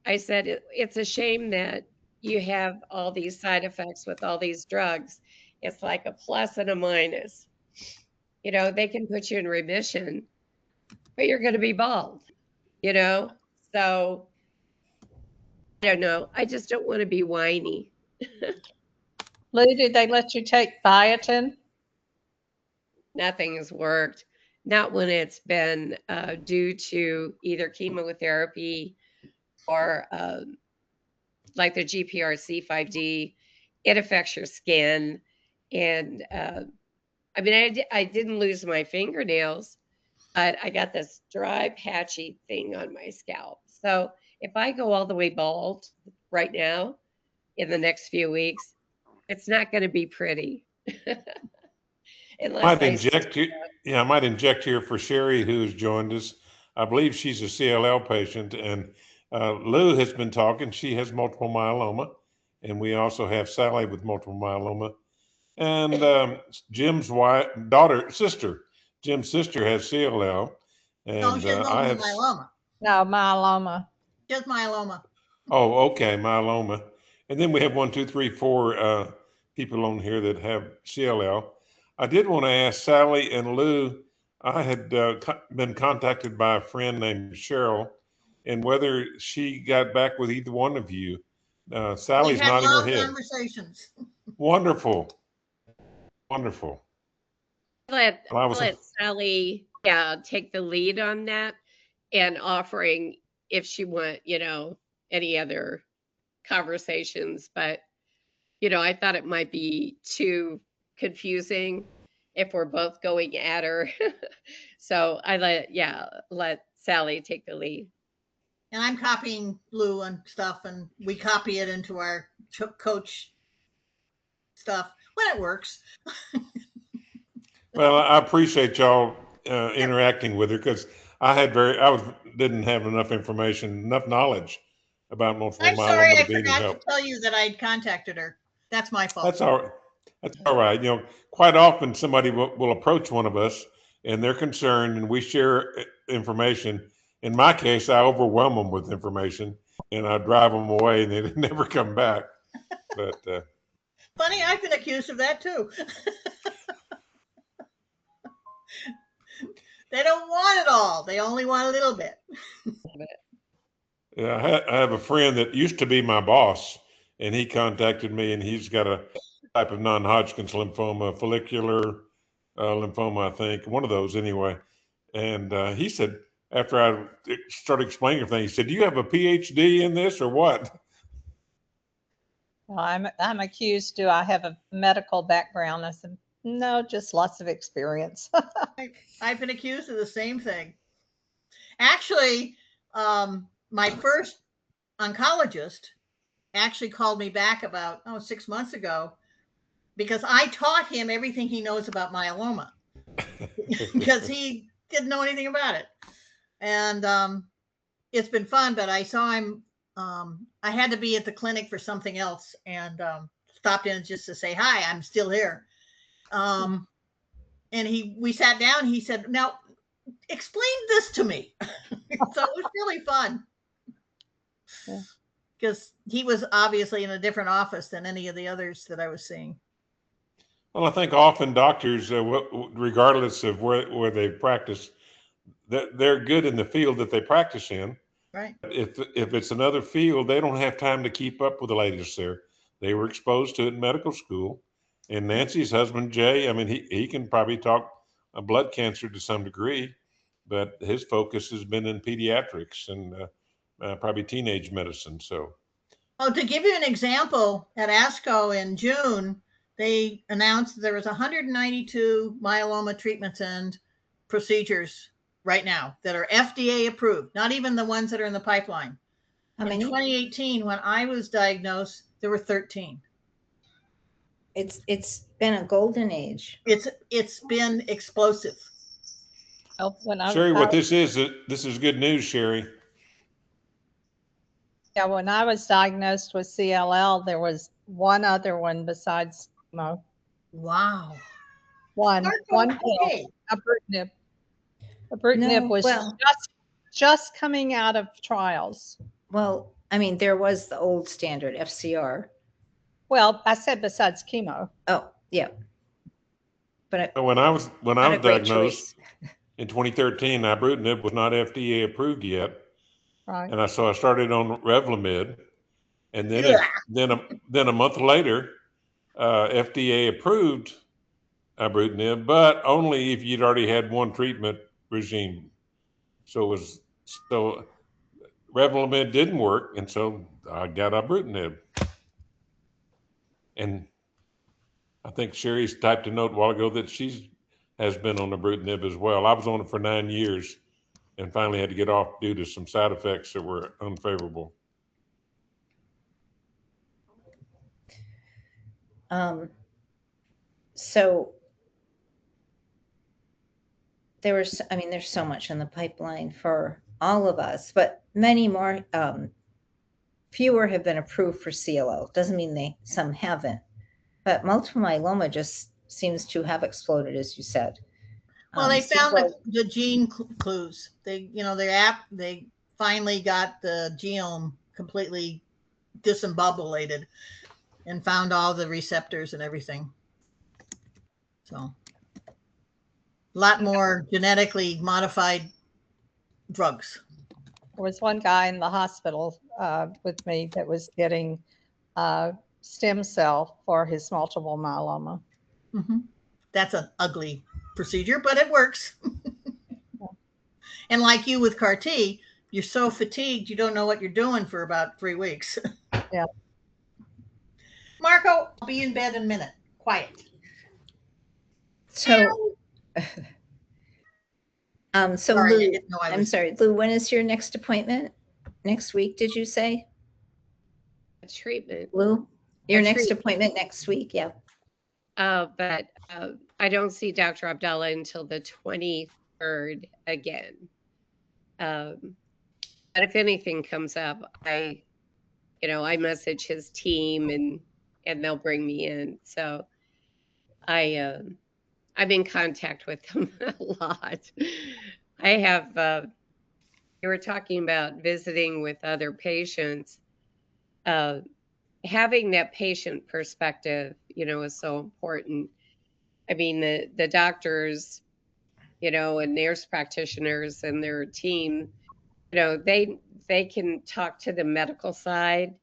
I said, it's a shame that you have all these side effects with all these drugs. It's like a plus and a minus. They can put you in remission, but you're going to be bald, So I don't know. I just don't want to be whiny. Lou, did they let you take biotin? Nothing has worked. not when it's been due to either chemotherapy or like the GPRC5D. It affects your skin. And I mean, I didn't lose my fingernails, but I got this dry, patchy thing on my scalp. So if I go all the way bald right now in the next few weeks, it's not going to be pretty. Might inject you. Yeah, I might inject here for Sherry, who's joined us. I believe she's a CLL patient, and Lou has been talking. She has multiple myeloma, and we also have Sally with multiple myeloma, and Jim's sister. Jim's sister has CLL, and No, she has I have myeloma. No, myeloma. Just myeloma. Oh, okay, myeloma, and then we have 1, 2, 3, 4 people on here that have CLL. I did want to ask Sally and Lou. I had been contacted by a friend named Cheryl, and whether she got back with either one of you. Sally's nodding her head. Conversations. Wonderful, wonderful. Let Sally, take the lead on that and offering if she want, any other conversations. But, I thought it might be too confusing if we're both going at her. So I let Sally take the lead. And I'm copying Lou and stuff, and we copy it into our coach stuff when it works. Well, I appreciate y'all interacting with her, because didn't have enough information, enough knowledge about multiple myeloma. I'm sorry, I forgot to tell you that I'd contacted her. That's my fault. That's all right. That's all right. Quite often somebody will approach one of us and they're concerned, and we share information. In my case, I overwhelm them with information and I drive them away, and they never come back. But funny, I've been accused of that too. They don't want it all. They only want a little bit. Yeah, I have a friend that used to be my boss, and he contacted me, and he's got a type of non-Hodgkin's lymphoma, follicular lymphoma, I think, one of those anyway. And he said, after I started explaining everything, he said, "Do you have a PhD in this or what?" Well, I'm accused. Do I have a medical background? I said, no, just lots of experience. I've been accused of the same thing. Actually, my first oncologist actually called me back about 6 months ago, because I taught him everything he knows about myeloma because he didn't know anything about it. And it's been fun, but I saw him. I had to be at the clinic for something else, and stopped in just to say hi. I'm still here. And we sat down. He said, "Now, explain this to me." So it was really fun, because he was obviously in a different office than any of the others that I was seeing. Well, I think often doctors, regardless of where they practice, they're good in the field that they practice in. Right. If it's another field, they don't have time to keep up with the latest there. They were exposed to it in medical school. And Nancy's husband, Jay, I mean, he can probably talk blood cancer to some degree, but his focus has been in pediatrics and probably teenage medicine. So, to give you an example, at ASCO in June, they announced there was 192 myeloma treatments and procedures right now that are FDA approved, not even the ones that are in the pipeline. In 2018, when I was diagnosed, there were 13. It's been a golden age. It's been explosive. Sherry, this is good news, Sherry. Yeah, when I was diagnosed with CLL, there was one other one besides chemo. Wow. One pill, Ibrutinib. Ibrutinib was just coming out of trials. Well, I mean, there was the old standard FCR. Well, I said besides chemo. Oh, yeah. But when I was diagnosed in 2013, Ibrutinib was not FDA approved yet. Right. And I started on Revlimid, and then then a month later, FDA approved Ibrutinib, but only if you'd already had one treatment regime. So Revlimid didn't work, and so I got Ibrutinib. And I think Sherry's typed a note a while ago that she has been on Ibrutinib as well. I was on it for 9 years and finally had to get off due to some side effects that were unfavorable. So there's so much in the pipeline for all of us, but many more, fewer have been approved for CLL. Doesn't mean some haven't, but multiple myeloma just seems to have exploded, as you said. Well, they found the gene clues. They finally got the genome completely disembobulated and found all the receptors and everything. So a lot more genetically modified drugs. There was one guy in the hospital with me that was getting stem cell for his multiple myeloma. Mm-hmm. That's an ugly procedure, but it works. And like you with CAR T, you're so fatigued, you don't know what you're doing for about 3 weeks. Yeah. Marco, I'll be in bed in a minute. Quiet. So, Lou, I'm sorry, Lou, when is your next appointment? Next week, did you say? Treatment. Lou, your next appointment next week, yeah. But I don't see Dr. Abdallah until the 23rd again. But if anything comes up, I message his team and they'll bring me in. So I'm in contact with them a lot. I have, you were talking about visiting with other patients. Having that patient perspective, is so important. I mean, the doctors, and nurse practitioners and their team, they can talk to the medical side,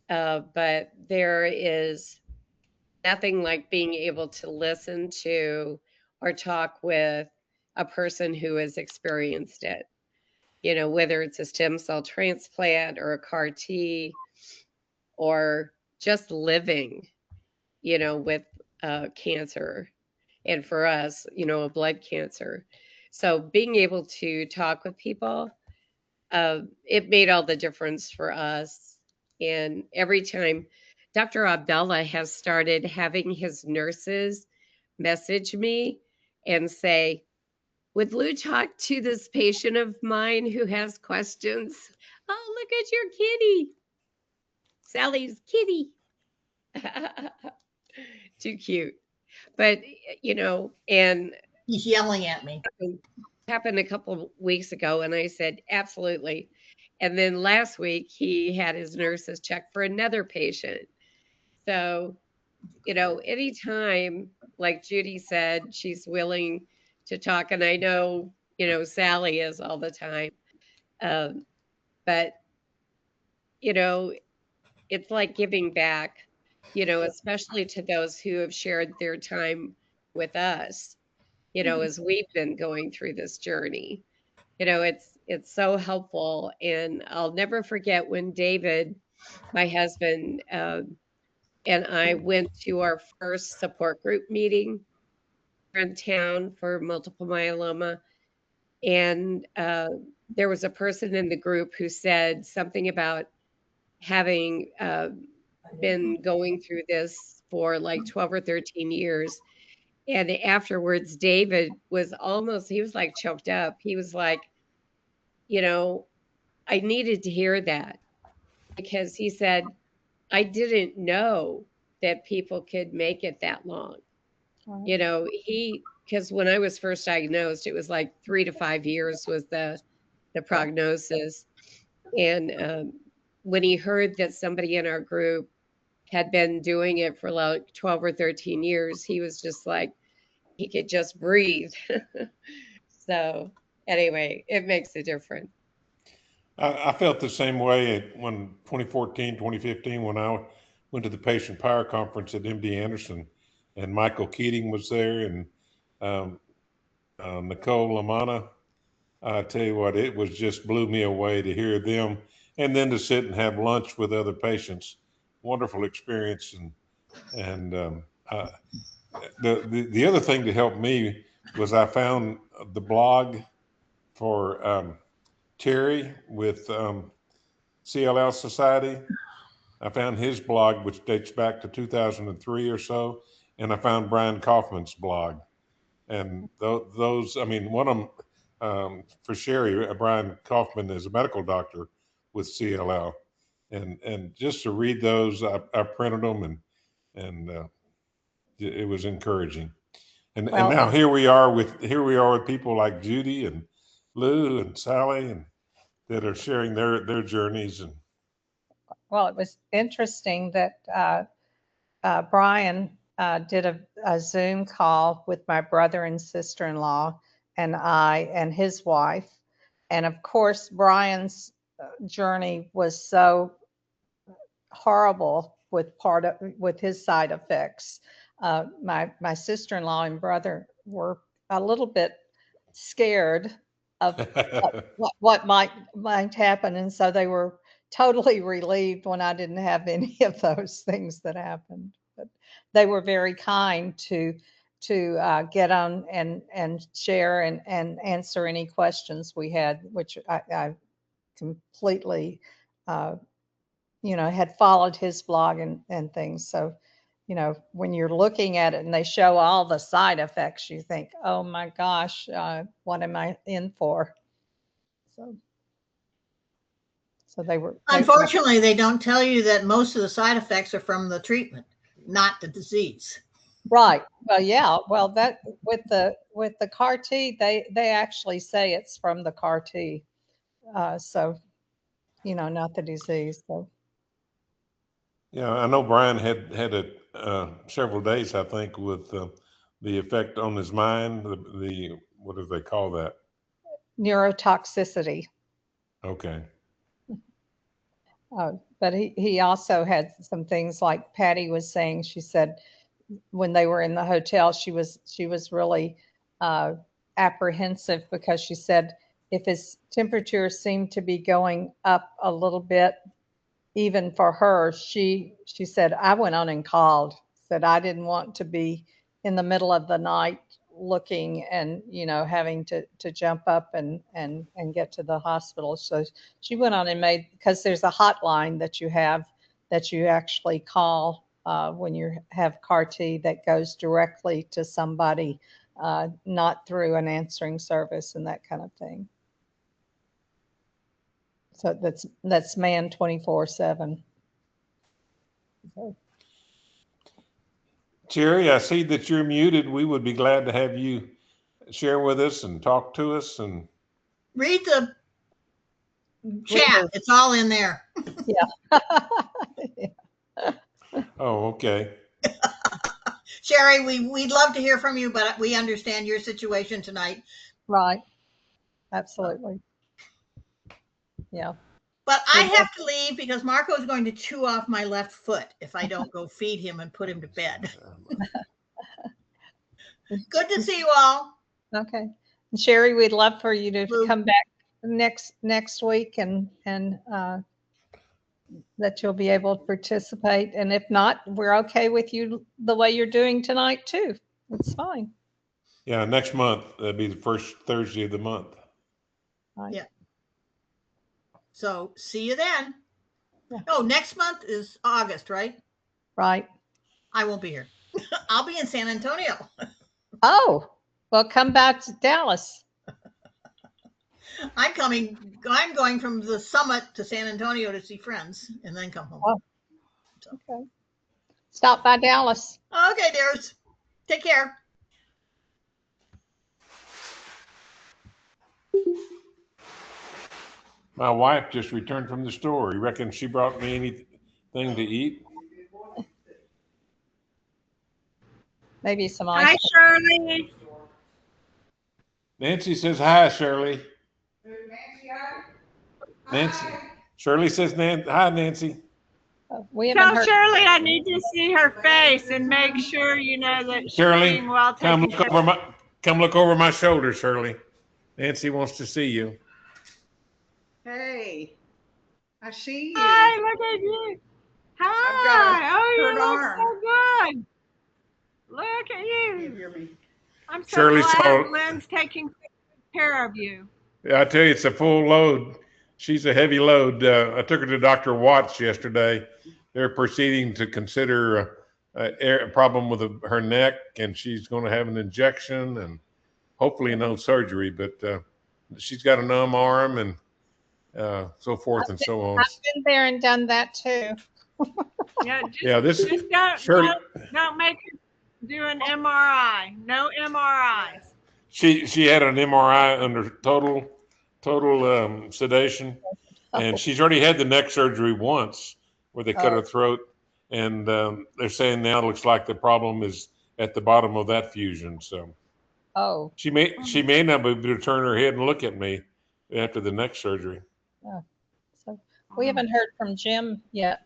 but there is nothing like being able to listen to or talk with a person who has experienced it, whether it's a stem cell transplant or a CAR T or just living, with cancer. And for us, a blood cancer. So being able to talk with people, it made all the difference for us. And every time Dr. Abdallah has started having his nurses message me and say, would Lou talk to this patient of mine who has questions? Oh, look at your kitty. Sally's kitty. Too cute. But, and he's yelling at me. It happened a couple of weeks ago, and I said, absolutely. And then last week, he had his nurses check for another patient. So, anytime, like Judy said, she's willing to talk, and I know, Sally is all the time. But, it's like giving back, especially to those who have shared their time with us, as we've been going through this journey. It's so helpful. And I'll never forget when David, my husband, and I went to our first support group meeting in town for multiple myeloma. And there was a person in the group who said something about having been going through this for like 12 or 13 years. And afterwards, David was he was like choked up. He was like, I needed to hear that, because he said, I didn't know that people could make it that long. Wow. Because when I was first diagnosed, it was like 3 to 5 years was the prognosis. And when he heard that somebody in our group had been doing it for like 12 or 13 years, he was just like, he could just breathe. So anyway, it makes a difference. I felt the same way when 2014, 2015, when I went to the Patient Power Conference at MD Anderson, and Michael Keating was there, and Nicole Lamana. I tell you what, it was just blew me away to hear them, and then to sit and have lunch with other patients. Wonderful experience, and the other thing to help me was I found the blog for Terry with CLL Society. I found his blog, which dates back to 2003 or so, and I found Brian Kaufman's blog. And those, I mean, one of them, for Sherry, Brian Kaufman is a medical doctor with CLL. And just to read those, I printed them, and it was encouraging. And now here we are with people like Judy and Lou and Sally, and that are sharing their journeys. And well, it was interesting that Brian did a Zoom call with my brother and sister-in-law and I and his wife. And of course, Brian's journey was so horrible with his side effects. My sister-in-law and brother were a little bit scared of what might happen, and so they were totally relieved when I didn't have any of those things that happened. But they were very kind to get on and share and answer any questions we had, which I completely had followed his blog and things. So, when you're looking at it and they show all the side effects, you think, oh my gosh, what am I in for? So they were. Unfortunately, they don't tell you that most of the side effects are from the treatment, not the disease. Right. Well, yeah. Well, that with the CAR T, they actually say it's from the CAR T. So, not the disease. So. Yeah, I know Brian had it several days, I think, with the effect on his mind. The what do they call that? Neurotoxicity. Okay. But he also had some things like Patty was saying. She said when they were in the hotel, she was really apprehensive because she said if his temperature seemed to be going up a little bit, even for her, she said, I went on and called, said I didn't want to be in the middle of the night looking and, having to jump up and get to the hospital. So she went on and because there's a hotline that you have that you actually call when you have CAR T that goes directly to somebody, not through an answering service and that kind of thing. So that's manned 24/7. Terry, I see that you're muted. We would be glad to have you share with us and talk to us and read the chat. It's all in there. Yeah. Yeah. Oh, okay. Sherry, we'd love to hear from you, but we understand your situation tonight. Right. Absolutely. Yeah. But I have to leave because Marco is going to chew off my left foot if I don't go feed him and put him to bed. Good to see you all. Okay. And Sherry, we'd love for you to come back next week and that you'll be able to participate. And if not, we're okay with you the way you're doing tonight too. It's fine. Yeah, next month, that'd be the first Thursday of the month. Right. Yeah. So see you then. Yeah. Oh, next month is August, right? Right. I won't be here. I'll be in San Antonio. Oh, well, come back to Dallas. I'm going from the summit to San Antonio to see friends and then come home. Oh. Okay. Stop by Dallas. Okay, dears. Take care. My wife just returned from the store. You reckon she brought me anything to eat? Maybe some ice. Hi, Shirley. Nancy says hi, Shirley. Nancy. Shirley says hi, Nancy. We haven't Tell heard. Shirley I need to see her face and make sure, that she's Shirley, being well come taken look care over of. my shoulder, Shirley. Nancy wants to see you. Hey, I see you. Hi, look at you. I've got a Hi. Oh, hurt you look arm. so good. Look at Can't you. hear me. I'm so Shirley glad saw. Lynn's taking care of you. I tell you, it's a full load. She's a heavy load. I took her to Dr. Watts yesterday. They're proceeding to consider a problem with her neck, and she's going to have an injection and hopefully no surgery. But she's got a numb arm and so forth and so on. I've been there and done that too. Yeah, this just Shirley. don't make her do an MRI. No MRIs. She had an MRI under total sedation, and she's already had the neck surgery once where they cut her throat, and they're saying now it looks like the problem is at the bottom of that fusion. So she may not be able to turn her head and look at me after the neck surgery. Oh. So we haven't heard from Jim yet.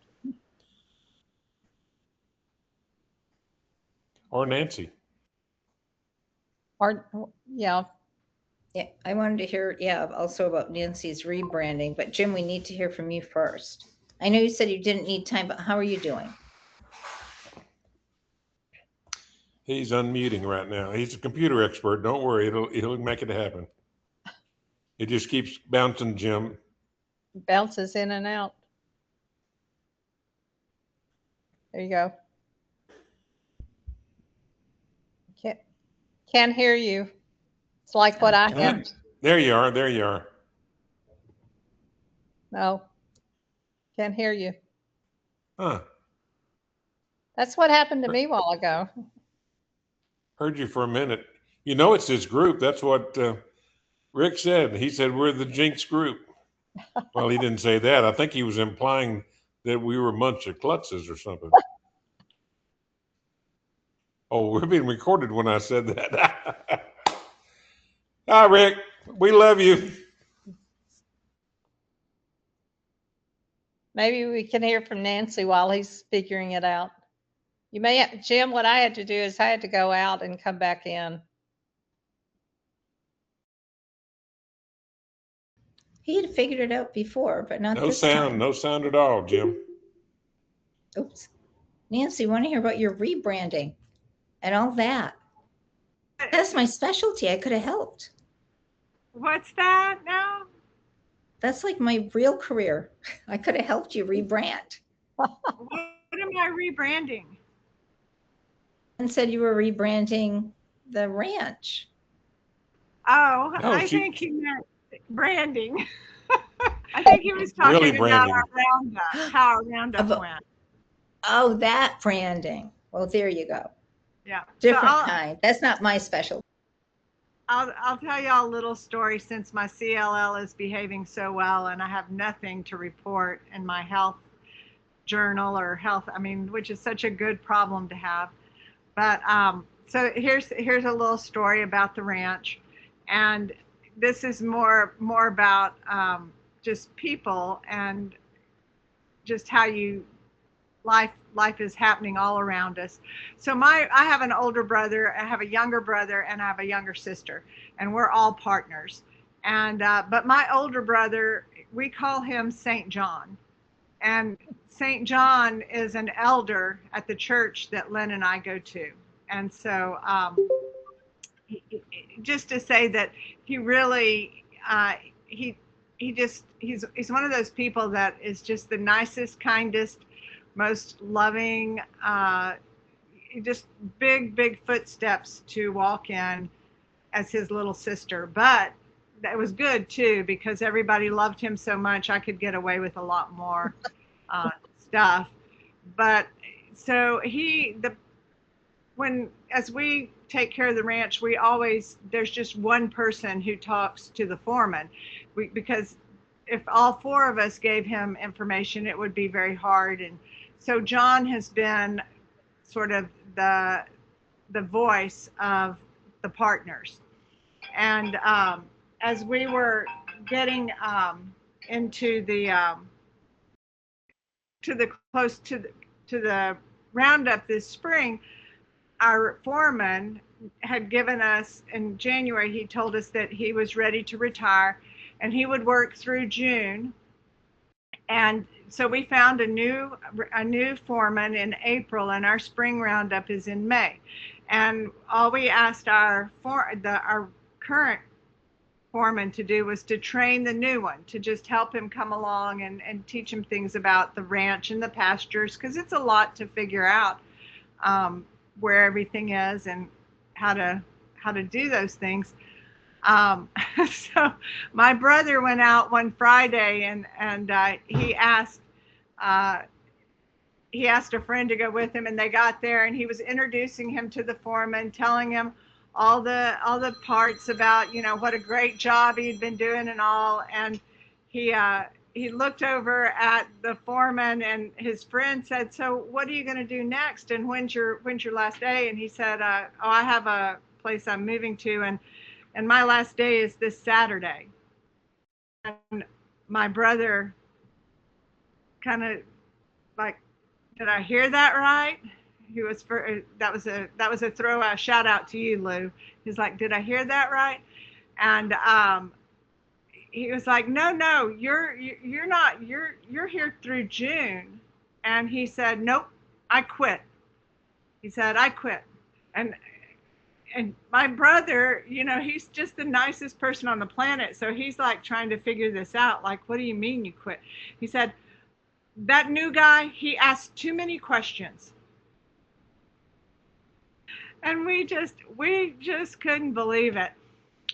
Or Nancy. Or yeah. Yeah, I wanted to hear, also about Nancy's rebranding, but Jim, we need to hear from you first. I know you said you didn't need time, but how are you doing? He's unmuting right now. He's a computer expert. Don't worry, he'll make it happen. It just keeps bouncing, Jim. Bounces in and out. There you go. Can't hear you. It's like what I have. There you are. There you are. No, can't hear you. Huh. That's what happened to me a while ago. Heard you for a minute. You know it's his group. That's what Rick said. He said we're the Jinx group. Well, he didn't say that. I think he was implying that we were a bunch of klutzes or something. Oh, we're being recorded when I said that. Hi, Rick. We love you. Maybe we can hear from Nancy while he's figuring it out. You may have, Jim, what I had to do is I had to go out and come back in. He had figured it out before, but not this time. No sound at all, Jim. Oops. Nancy, want to hear about your rebranding and all that? That's my specialty. I could have helped. What's that now? That's like my real career. I could have helped you rebrand. What am I rebranding? And said you were rebranding the ranch. Oh, No, I think he meant branding. I think he was talking Really about branding. our roundup, how our roundup went. Oh, that branding. Well, there you go. Yeah. Different So kind. That's not my specialty. I'll tell y'all a little story since my CLL is behaving so well and I have nothing to report in my health journal or health, which is such a good problem to have. But so here's a little story about the ranch, and this is more about just people and just how life is happening all around us. So I have an older brother, I have a younger brother, and I have a younger sister, and we're all partners. And but my older brother, we call him St. John, and St. John is an elder at the church that Lynn and I go to. And so just to say that he really he's one of those people that is just the nicest, kindest, most loving, just big footsteps to walk in as his little sister. But that was good too, because everybody loved him so much, I could get away with a lot more stuff. But so as we take care of the ranch, there's just one person who talks to the foreman, because if all four of us gave him information, it would be very hard. And so John has been sort of the voice of the partners. And as we were getting into the close to the roundup this spring, our foreman had given us in January, he told us that he was ready to retire and he would work through June. And so we found a new foreman in April, and our spring roundup is in May. And all we asked our current foreman to do was to train the new one, to just help him come along and teach him things about the ranch and the pastures, because it's a lot to figure out where everything is and how to do those things. So my brother went out one Friday and he asked a friend to go with him, and they got there and he was introducing him to the foreman, telling him all the parts about, you know, what a great job he'd been doing and all. And he looked over at the foreman, and his friend said, "So what are you going to do next? And when's your last day?" And he said, "Oh, I have a place I'm moving to, and my last day is this Saturday." And my brother kind of like, "Did I hear that right?" He was that was a throw shout out to you, Lou. He's like, "Did I hear that right?" And he was like, "No, you're not. You're here through June." And he said, "Nope, I quit." He said, "I quit." And my brother, you know, he's just the nicest person on the planet. So he's like trying to figure this out. Like, "What do you mean you quit?" He said, "That new guy, he asked too many questions." And we just couldn't believe it.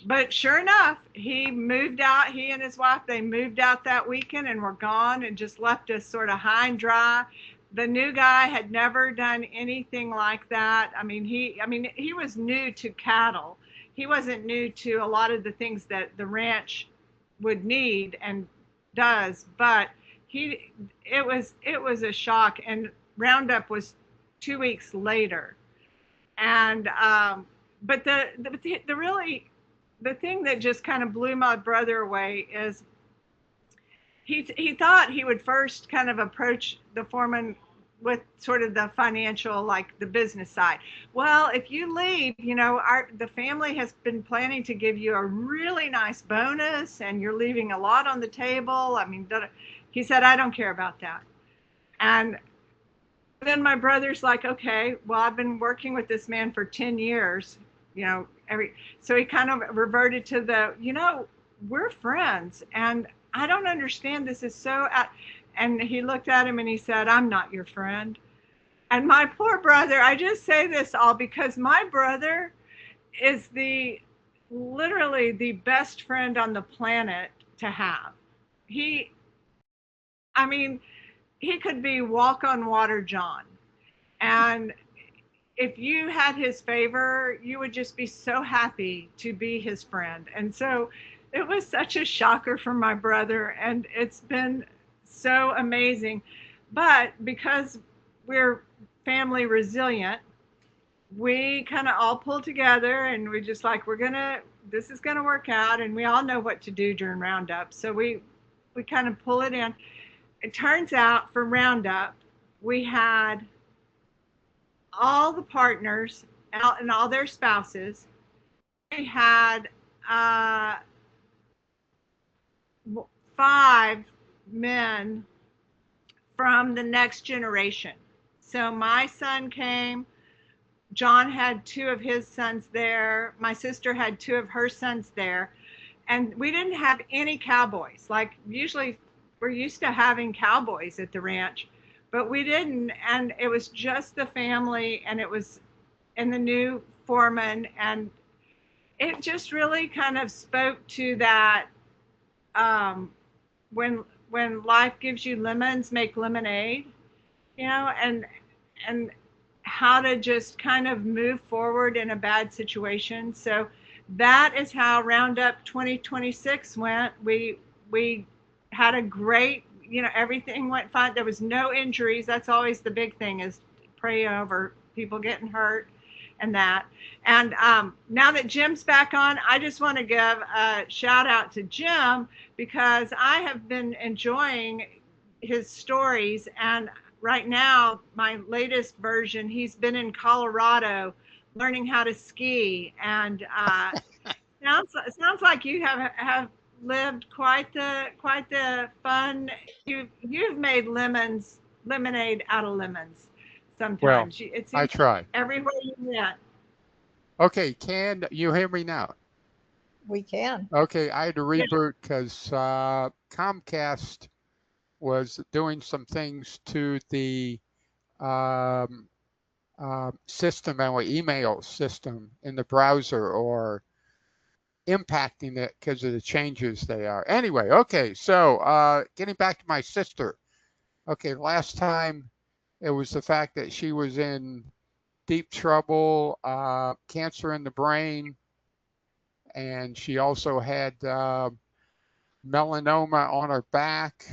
But sure enough, he moved out. He and his wife, they moved out that weekend and were gone and just left us sort of high and dry. The new guy had never done anything like that. I mean, he was new to cattle. He wasn't new to a lot of the things that the ranch would need and does, but it was a shock. And Roundup was 2 weeks later. And but the thing that just kind of blew my brother away is he thought he would first kind of approach the foreman with sort of the financial, like the business side. "Well, if you leave, you know, the family has been planning to give you a really nice bonus, and you're leaving a lot on the table." I mean, he said, "I don't care about that." And then my brother's like, "Okay, well, I've been working with this man for 10 years, you know, so he kind of reverted to we're friends, and I don't understand, this is so and he looked at him and he said, "I'm not your friend." And my poor brother, I just say this all because my brother is literally the best friend on the planet to have. He could be walk on water John. And if you had his favor, you would just be so happy to be his friend. And so it was such a shocker for my brother, and it's been so amazing. But because we're family resilient, we kind of all pull together, and we just like, this is gonna work out, and we all know what to do during Roundup. So we kind of pull it in. It turns out for Roundup, we had all the partners and all their spouses. We had 5 men from the next generation. So my son came, John had 2 of his sons there, my sister had 2 of her sons there, and we didn't have any cowboys. Like usually we're used to having cowboys at the ranch, but we didn't. And it was just the family, and it was and the new foreman, and it just really kind of spoke to that when life gives you lemons, make lemonade, you know, and how to just kind of move forward in a bad situation. So that is how Roundup 2026 went. We had a great, you know, everything went fine. There was no injuries. That's always the big thing, is pray over people getting hurt and that. And now that Jim's back on, I just want to give a shout out to Jim, because I have been enjoying his stories. And right now, my latest version, he's been in Colorado learning how to ski, and sounds like you have lived quite the fun. You've made lemonade out of lemons. Well, Sometimes it I seems like try. everywhere you went. Okay, can you hear me now? We can. Okay, I had to Yeah. reboot because Comcast was doing some things to the system and email system in the browser, or impacting it because of the changes they are. Anyway, okay, so getting back to my sister. Okay, last time it was the fact that she was in deep trouble, cancer in the brain, and she also had melanoma on her back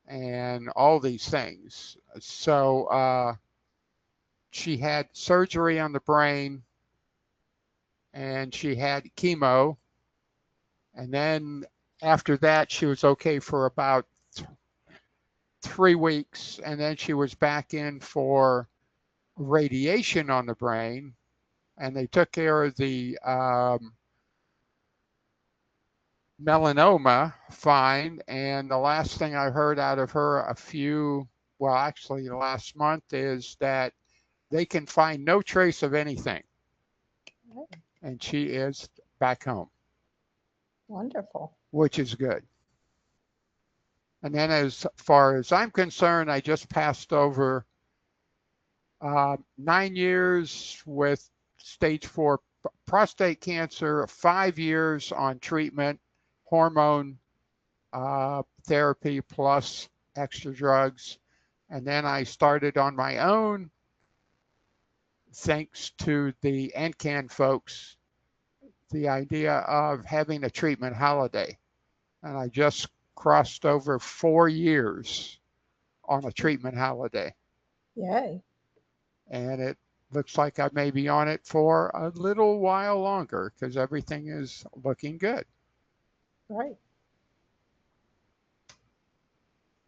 and all these things. So she had surgery on the brain, and she had chemo. And then after that, she was okay for about 3 weeks. And then she was back in for radiation on the brain. And they took care of the melanoma fine. And the last thing I heard out of her actually last month, is that they can find no trace of anything. And she is back home. Wonderful. Which is good. And then as far as I'm concerned, I just passed over 9 years with stage 4 prostate cancer, 5 years on treatment, hormone therapy plus extra drugs. And then I started on my own, thanks to the AnCan folks, the idea of having a treatment holiday. And I just crossed over 4 years on a treatment holiday. Yay. And it looks like I may be on it for a little while longer because everything is looking good. Right.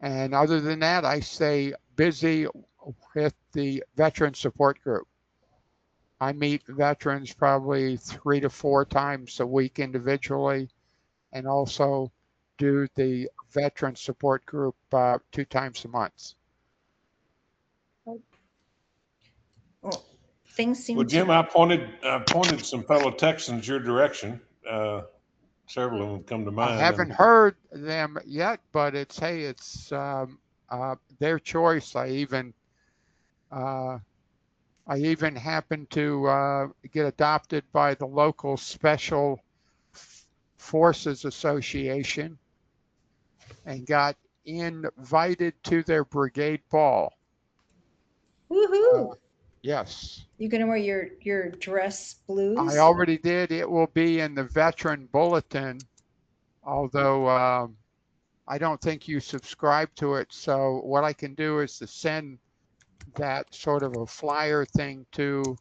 And other than that, I stay busy with the veteran support group. I meet veterans probably 3 to 4 times a week individually, and also do the veteran support group 2 times a month. Well, things seem Well, to. Jim, I pointed some fellow Texans your direction. Several of them come to mind. I haven't heard them yet, but it's their choice. I even happened to get adopted by the local Special Forces Association and got invited to their brigade ball. Woohoo! Yes. You're gonna wear your dress blues? I already did. It will be in the veteran bulletin, although I don't think you subscribe to it. So what I can do is to send that sort of a flyer thing to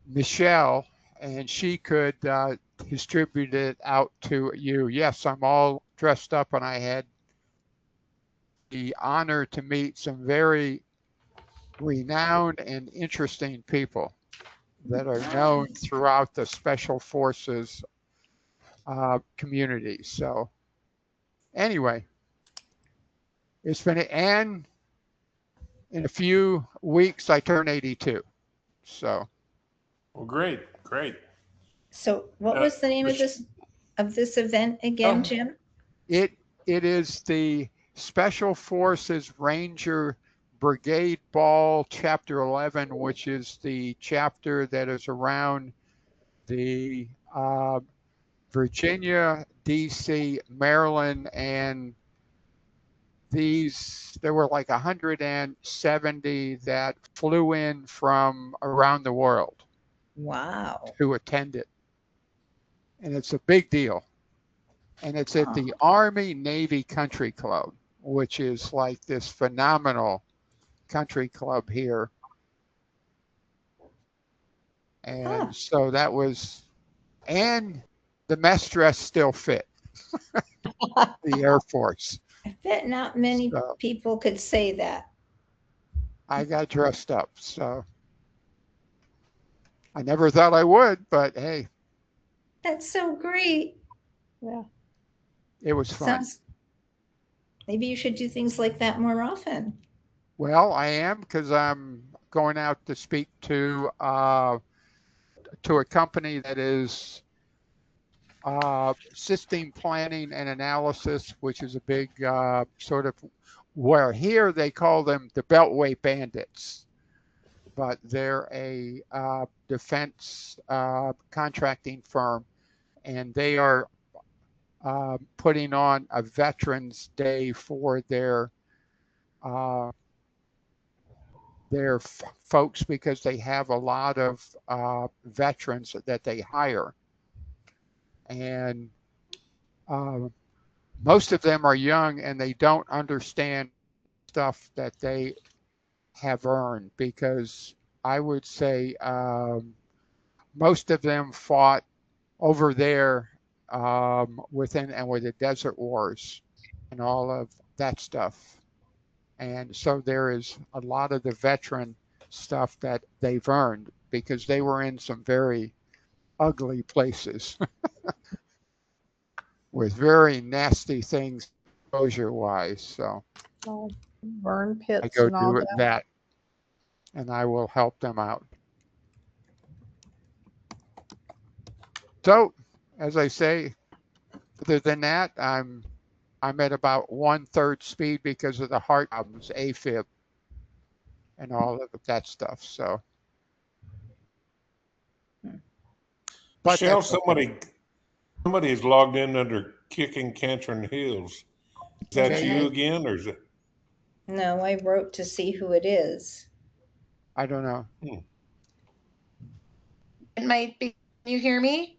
Michele, and she could distribute it out to you. Yes, I'm all dressed up, and I had the honor to meet some very renowned and interesting people that are known throughout the Special Forces community. So anyway, it's been, and in a few weeks I turn 82. So. Well, great. So what was the name of this event again, Jim? It is the Special Forces Ranger Brigade Ball Chapter 11, which is the chapter that is around the Virginia, DC, Maryland, and there were like 170 that flew in from around the world. Wow. To attend it. And it's a big deal. And it's at the Army Navy Country Club, which is like this phenomenal country club here. And so that was, and the mess dress still fit. the Air Force. I bet not many So people could say that. I got dressed up. So I never thought I would, but hey, That's so great. Yeah. it was fun. Maybe you should do things like that more often. Well, I am, because I'm going out to speak to a company that is system planning and analysis, which is a big sort of, where here they call them the Beltway Bandits, but they're a defense contracting firm, and they are putting on a Veterans Day for their folks, because they have a lot of veterans that they hire, and most of them are young and they don't understand stuff that they have earned, because I would say most of them fought over there with the Desert Wars and all of that stuff. And so there is a lot of the veteran stuff that they've earned, because they were in some very ugly places with very nasty things exposure-wise. So Burn I pits go and all do that. that, and I will help them out. So, as I say, other than that, I'm at about 1/3 speed because of the heart problems, AFib, and all of that stuff. So, but Michele, that's okay. somebody is logged in under Kicking Cancer and Heals. Is that Maybe. you again, or is it? No, I wrote to see who it is. I don't know. It might be. Can you hear me?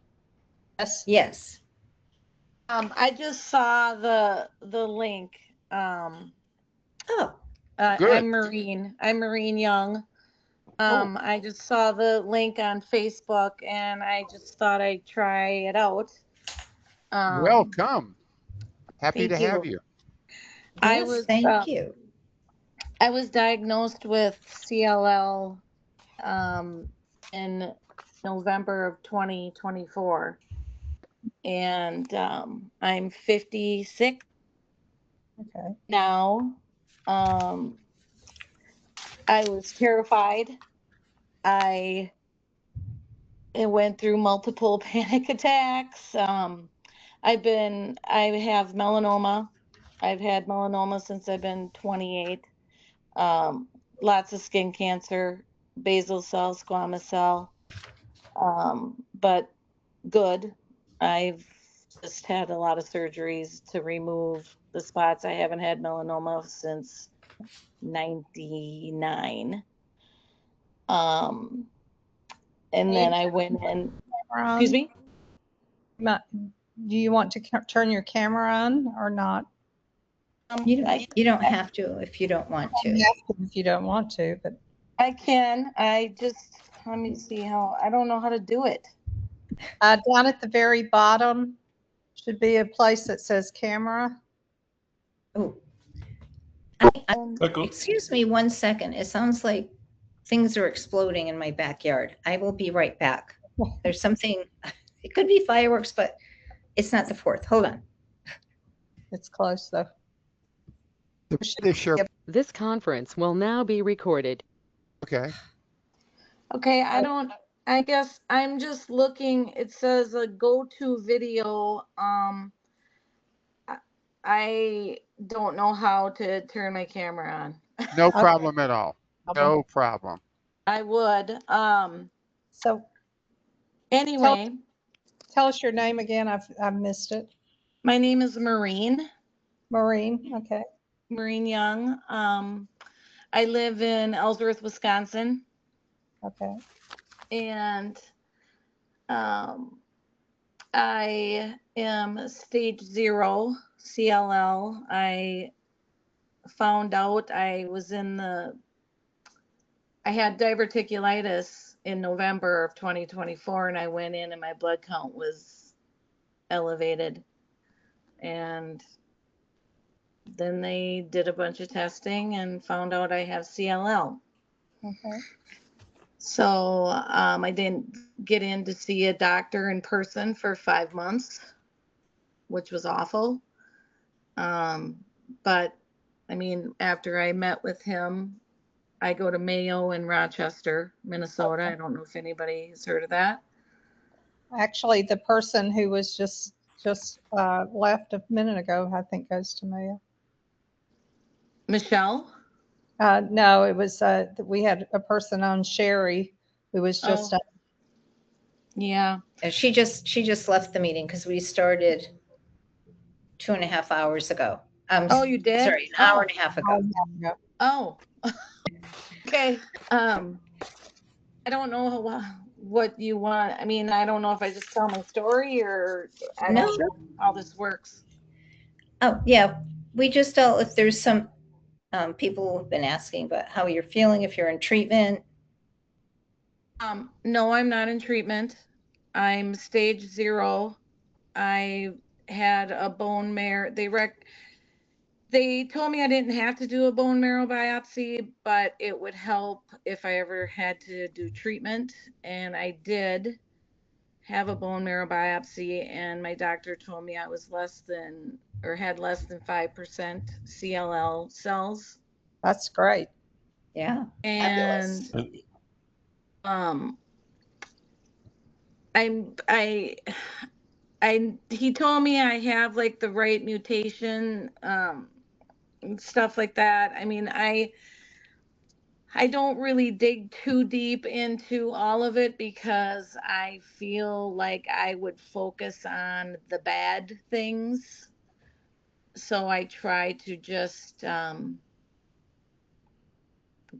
Yes. Yes. I just saw the link. Oh, Good. I'm Maureen Young. I just saw the link on Facebook, and I just thought I'd try it out. Welcome. Happy to have you. yes, thank you. I was diagnosed with CLL in November of 2024, and I'm 56 now. I was terrified. I went through multiple panic attacks. I have melanoma. I've had melanoma since I've been 28. Lots of skin cancer, basal cell, squamous cell, but good. I've just had a lot of surgeries to remove the spots. I haven't had melanoma since 99. And then I went in. Excuse me? Do you want to turn your camera on or not? You don't have to if you don't want to. If you don't want to, but I can. Let me see how. I don't know how to do it. Down at the very bottom should be a place that says camera. Oh, excuse me 1 second. It sounds like things are exploding in my backyard. I will be right back. There's something, it could be fireworks, but it's not the 4th. Hold on. It's close though. This conference will now be recorded. Okay. Okay, I guess I'm just looking. It says a go-to video. I don't know how to turn my camera on. No problem at all. No problem. I would. So anyway, tell us your name again. I've missed it. My name is Maureen. Maureen. Okay. Maureen Young. I live in Ellsworth, Wisconsin. Okay. And I am stage 0 CLL. I found out I had diverticulitis in November of 2024, and I went in and my blood count was elevated. and then they did a bunch of testing and found out I have CLL. Okay. So I didn't get in to see a doctor in person for 5 months, which was awful. But I mean, after I met with him, I go to Mayo in Rochester, Minnesota. I don't know if anybody has heard of that. Actually, the person who was just left a minute ago, I think, goes to Mayo. Michele? No, it was we had a person on Sherry who was just. Yeah. She just left the meeting because we started 2.5 hours ago. Oh, you did? Sorry, an hour and a half ago. Oh. Okay. I don't know what you want. I mean, I don't know if I just tell my story or I don't know how this works. Oh, yeah. We just if there's some people have been asking about how you're feeling, if you're in treatment. No, I'm not in treatment. I'm stage 0. I had a bone marrow. They told me I didn't have to do a bone marrow biopsy, but it would help if I ever had to do treatment. And I did have a bone marrow biopsy, and my doctor told me I was had less than 5% CLL cells. That's great. Yeah. And he told me I have like the right mutation, stuff like that. I mean, I don't really dig too deep into all of it because I feel like I would focus on the bad things. So I try to just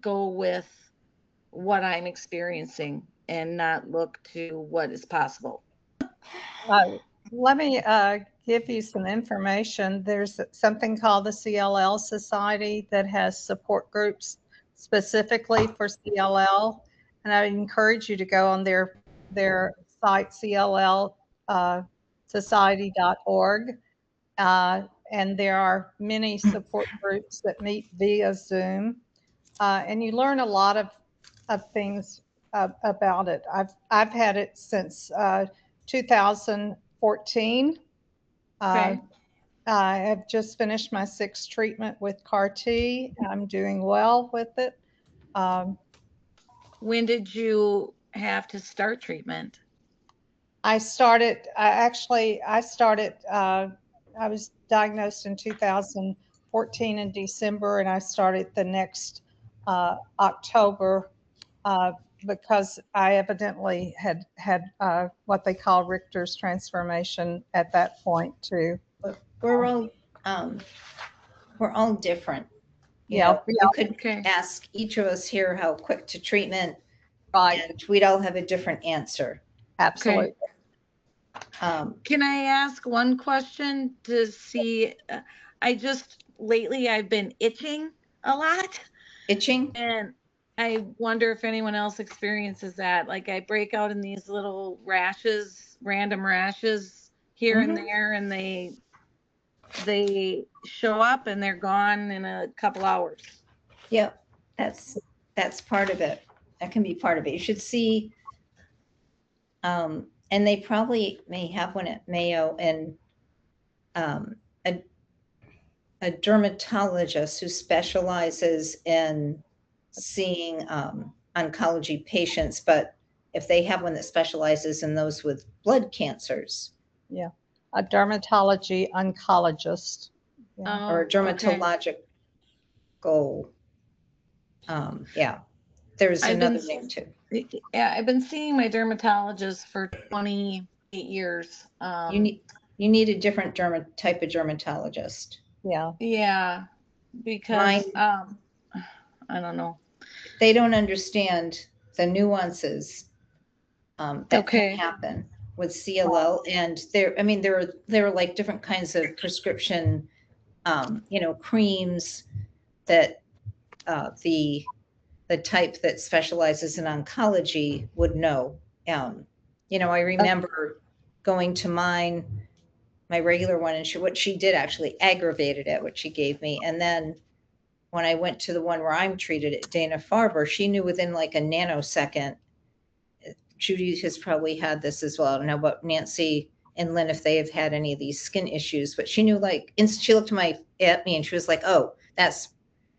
go with what I'm experiencing and not look to what is possible. Let me give you some information. There's something called the CLL Society that has support groups specifically for CLL, and I encourage you to go on their site, cllsociety.org, and there are many support groups that meet via Zoom, and you learn a lot of things about it. I've had it since 2014. Okay. I have just finished my 6th treatment with CAR T. I'm doing well with it. When did you have to start treatment? I was diagnosed in 2014 in December, and I started the next October because I evidently had what they call Richter's transformation at that point too. We're all different. You could ask each of us here how quick to treatment, and we'd all have a different answer. Absolutely. Okay. Can I ask one question to see? Lately I've been itching a lot. Itching? And I wonder if anyone else experiences that. Like I break out in these little rashes, random rashes here and there, and they show up and they're gone in a couple hours. Yep, that's part of it. That can be part of it. You should see, and they probably may have one at Mayo, and a dermatologist who specializes in seeing oncology patients, but if they have one that specializes in those with blood cancers. Yeah, a dermatology oncologist. Yeah. Or a dermatological, yeah, there's another name too. Yeah, I've been seeing my dermatologist for 28 years. You need a different type of dermatologist. Yeah. Yeah, because I don't know. They don't understand the nuances that can happen with CLL, and there are like different kinds of prescription, creams that the type that specializes in oncology would know. I remember going to my my regular one, and what she did actually aggravated it, what she gave me. And then when I went to the one where I'm treated at Dana-Farber, she knew within like a nanosecond. Judy has probably had this as well. I don't know about Nancy and Lynn if they have had any of these skin issues, but she knew like she looked at me and she was like, oh, that's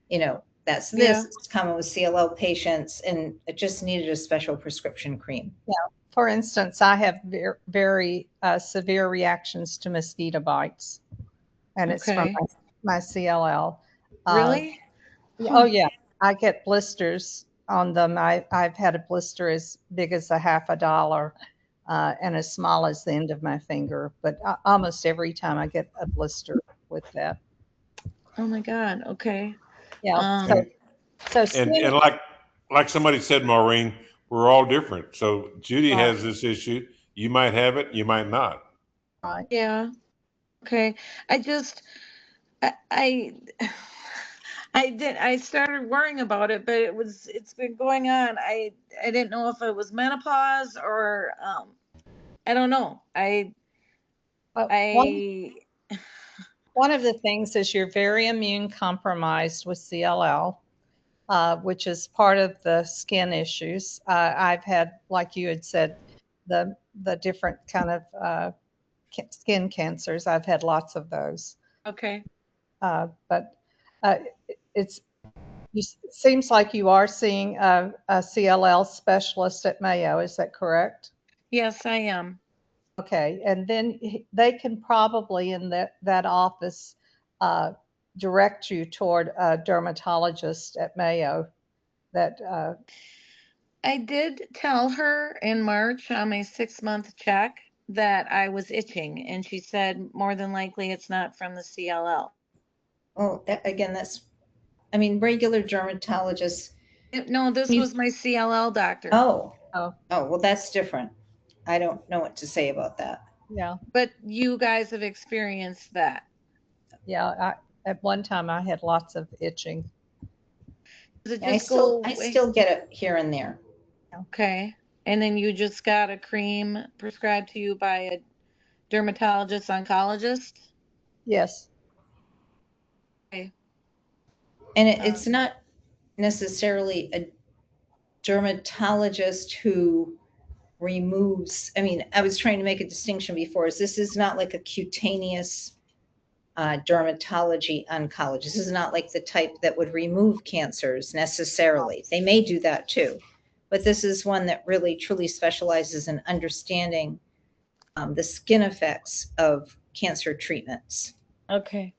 this. Yeah. It's common with CLL patients, and it just needed a special prescription cream. Yeah. For instance, I have very severe reactions to mosquito bites, and it's from Okay. my CLL. Really? Oh yeah, I get blisters on them. I've had a blister as big as a half a dollar and as small as the end of my finger. But almost every time I get a blister with that. Oh my God. Okay. Yeah. So And like somebody said, Maureen, we're all different. So Judy has this issue. You might have it. You might not. Right. Yeah. Okay. I started worrying about it, but it's been going on. I didn't know if it was menopause or I don't know. One of the things is you're very immune compromised with CLL, which is part of the skin issues. I've had, like you had said, the different kind of skin cancers. I've had lots of those. Okay. But it seems like you are seeing a CLL specialist at Mayo. Is that correct? Yes, I am. Okay, and then they can probably in that office direct you toward a dermatologist at Mayo. I did tell her in March on my 6-month check that I was itching, and she said more than likely it's not from the CLL. Oh, regular dermatologists. No, this was my CLL doctor. Oh, well, that's different. I don't know what to say about that. Yeah. But you guys have experienced that. Yeah. At one time I had lots of itching. Does it I just go away? still get it here and there. Okay. And then you just got a cream prescribed to you by a dermatologist oncologist? Yes. Okay. And it's not necessarily a dermatologist who removes, I was trying to make a distinction before, this is not like a cutaneous dermatology oncologist. This is not like the type that would remove cancers necessarily. They may do that too, but this is one that really truly specializes in understanding the skin effects of cancer treatments. Okay.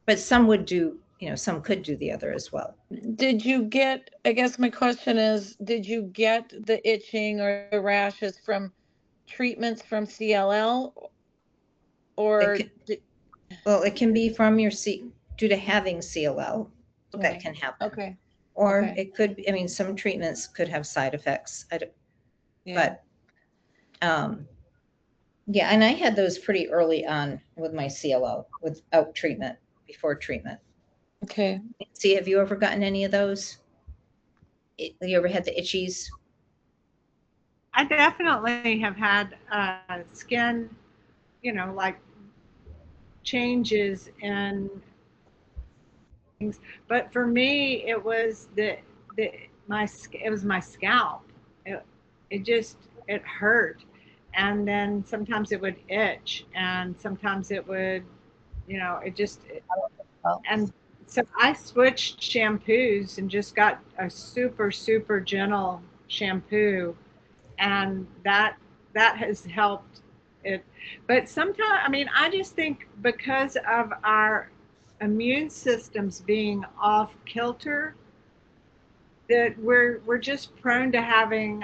But some would do, some could do the other as well. Did you get, I guess my question is, did you get the itching or the rashes from treatments from CLL? Or it can be from due to having CLL. Okay. That can happen. Okay. Or Okay. it could be, some treatments could have side effects. Yeah. But yeah, and I had those pretty early on with my CLL without treatment, before treatment. Okay. See, have you ever gotten any of those? You ever had the itchies? I definitely have had skin, like changes in things. But for me, it was my scalp. It hurt, and then sometimes it would itch, and sometimes it would, and so I switched shampoos and just got a super, super gentle shampoo, and that has helped it. But sometimes, I just think because of our immune systems being off kilter, that we're just prone to having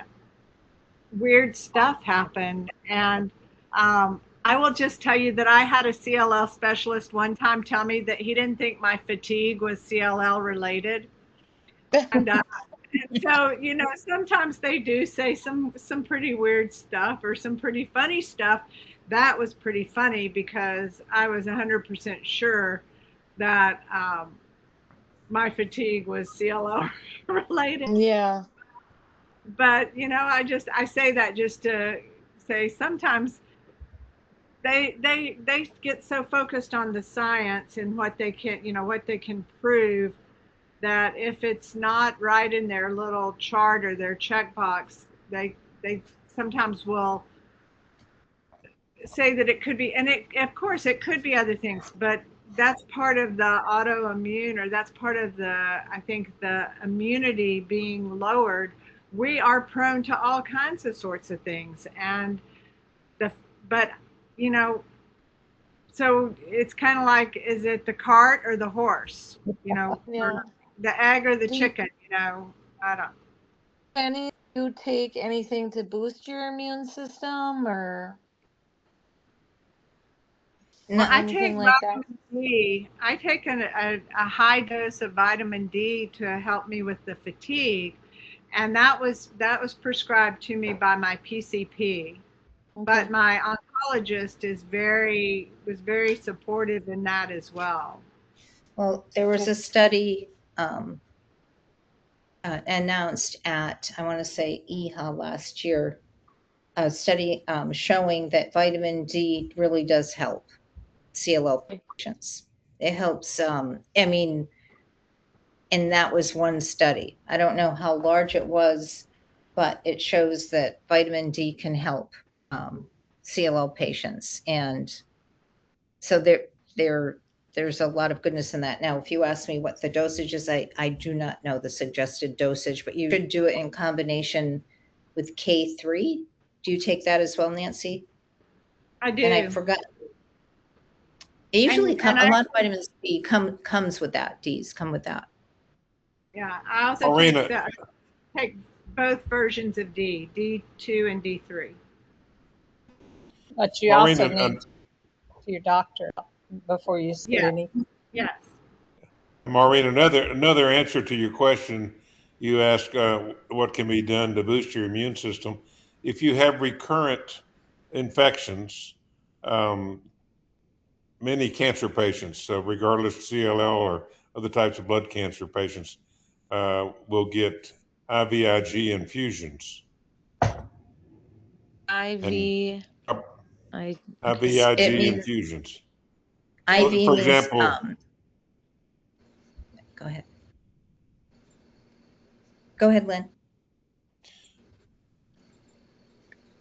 weird stuff happen. And I will just tell you that I had a CLL specialist one time tell me that he didn't think my fatigue was CLL related. And so, sometimes they do say some pretty weird stuff or some pretty funny stuff. That was pretty funny because I was 100% sure that my fatigue was CLL related. Yeah. But, I say that just to say sometimes they get so focused on the science and what they can, what they can prove, that if it's not right in their little chart or their checkbox, they sometimes will say that it could be, and of course it could be other things, but that's part of the autoimmune, or that's part of I think the immunity being lowered. We are prone to all kinds of sorts of things, but so it's kind of like, is it the cart or the horse? Yeah. Or the egg or the Do chicken? I don't. any of you take anything to boost your immune system or Well, I anything take like that? vitamin D. I take a high dose of vitamin D to help me with the fatigue, and that was prescribed to me by my PCP. But my oncologist was very supportive in that as well. Well, there was a study announced at, I want to say, EHA last year, a study showing that vitamin D really does help CLL patients. It helps, and that was one study. I don't know how large it was, but it shows that vitamin D can help CLL patients. And so there's a lot of goodness in that. Now, if you ask me what the dosage is, I do not know the suggested dosage, but you should do it in combination with K3. Do you take that as well, Nancy? I do. And I forgot. It usually a lot of vitamins B comes with that. D's come with that. Yeah, I also take both versions of D, D2 and D3. But you also need to your doctor before you see any. Yes. Maureen, another answer to your question, you ask what can be done to boost your immune system. If you have recurrent infections, many cancer patients, regardless of CLL or other types of blood cancer patients, will get IVIG infusions. IVIG infusions. IV for means, example, go ahead. Go ahead, Lynn.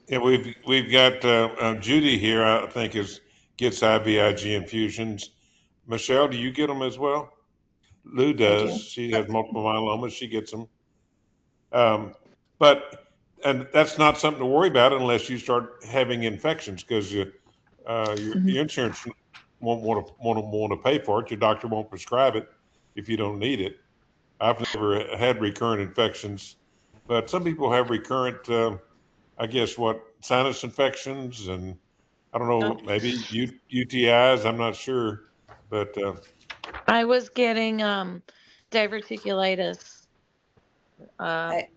Yeah, we've got Judy here. I think gets IVIG infusions. Michele, do you get them as well? Lou does. She has multiple myeloma. She gets them. And that's not something to worry about unless you start having infections, because your insurance won't want to pay for it. Your doctor won't prescribe it if you don't need it. I've never had recurrent infections, but some people have recurrent, sinus infections, and I don't know, maybe UTIs. I'm not sure, but I was getting diverticulitis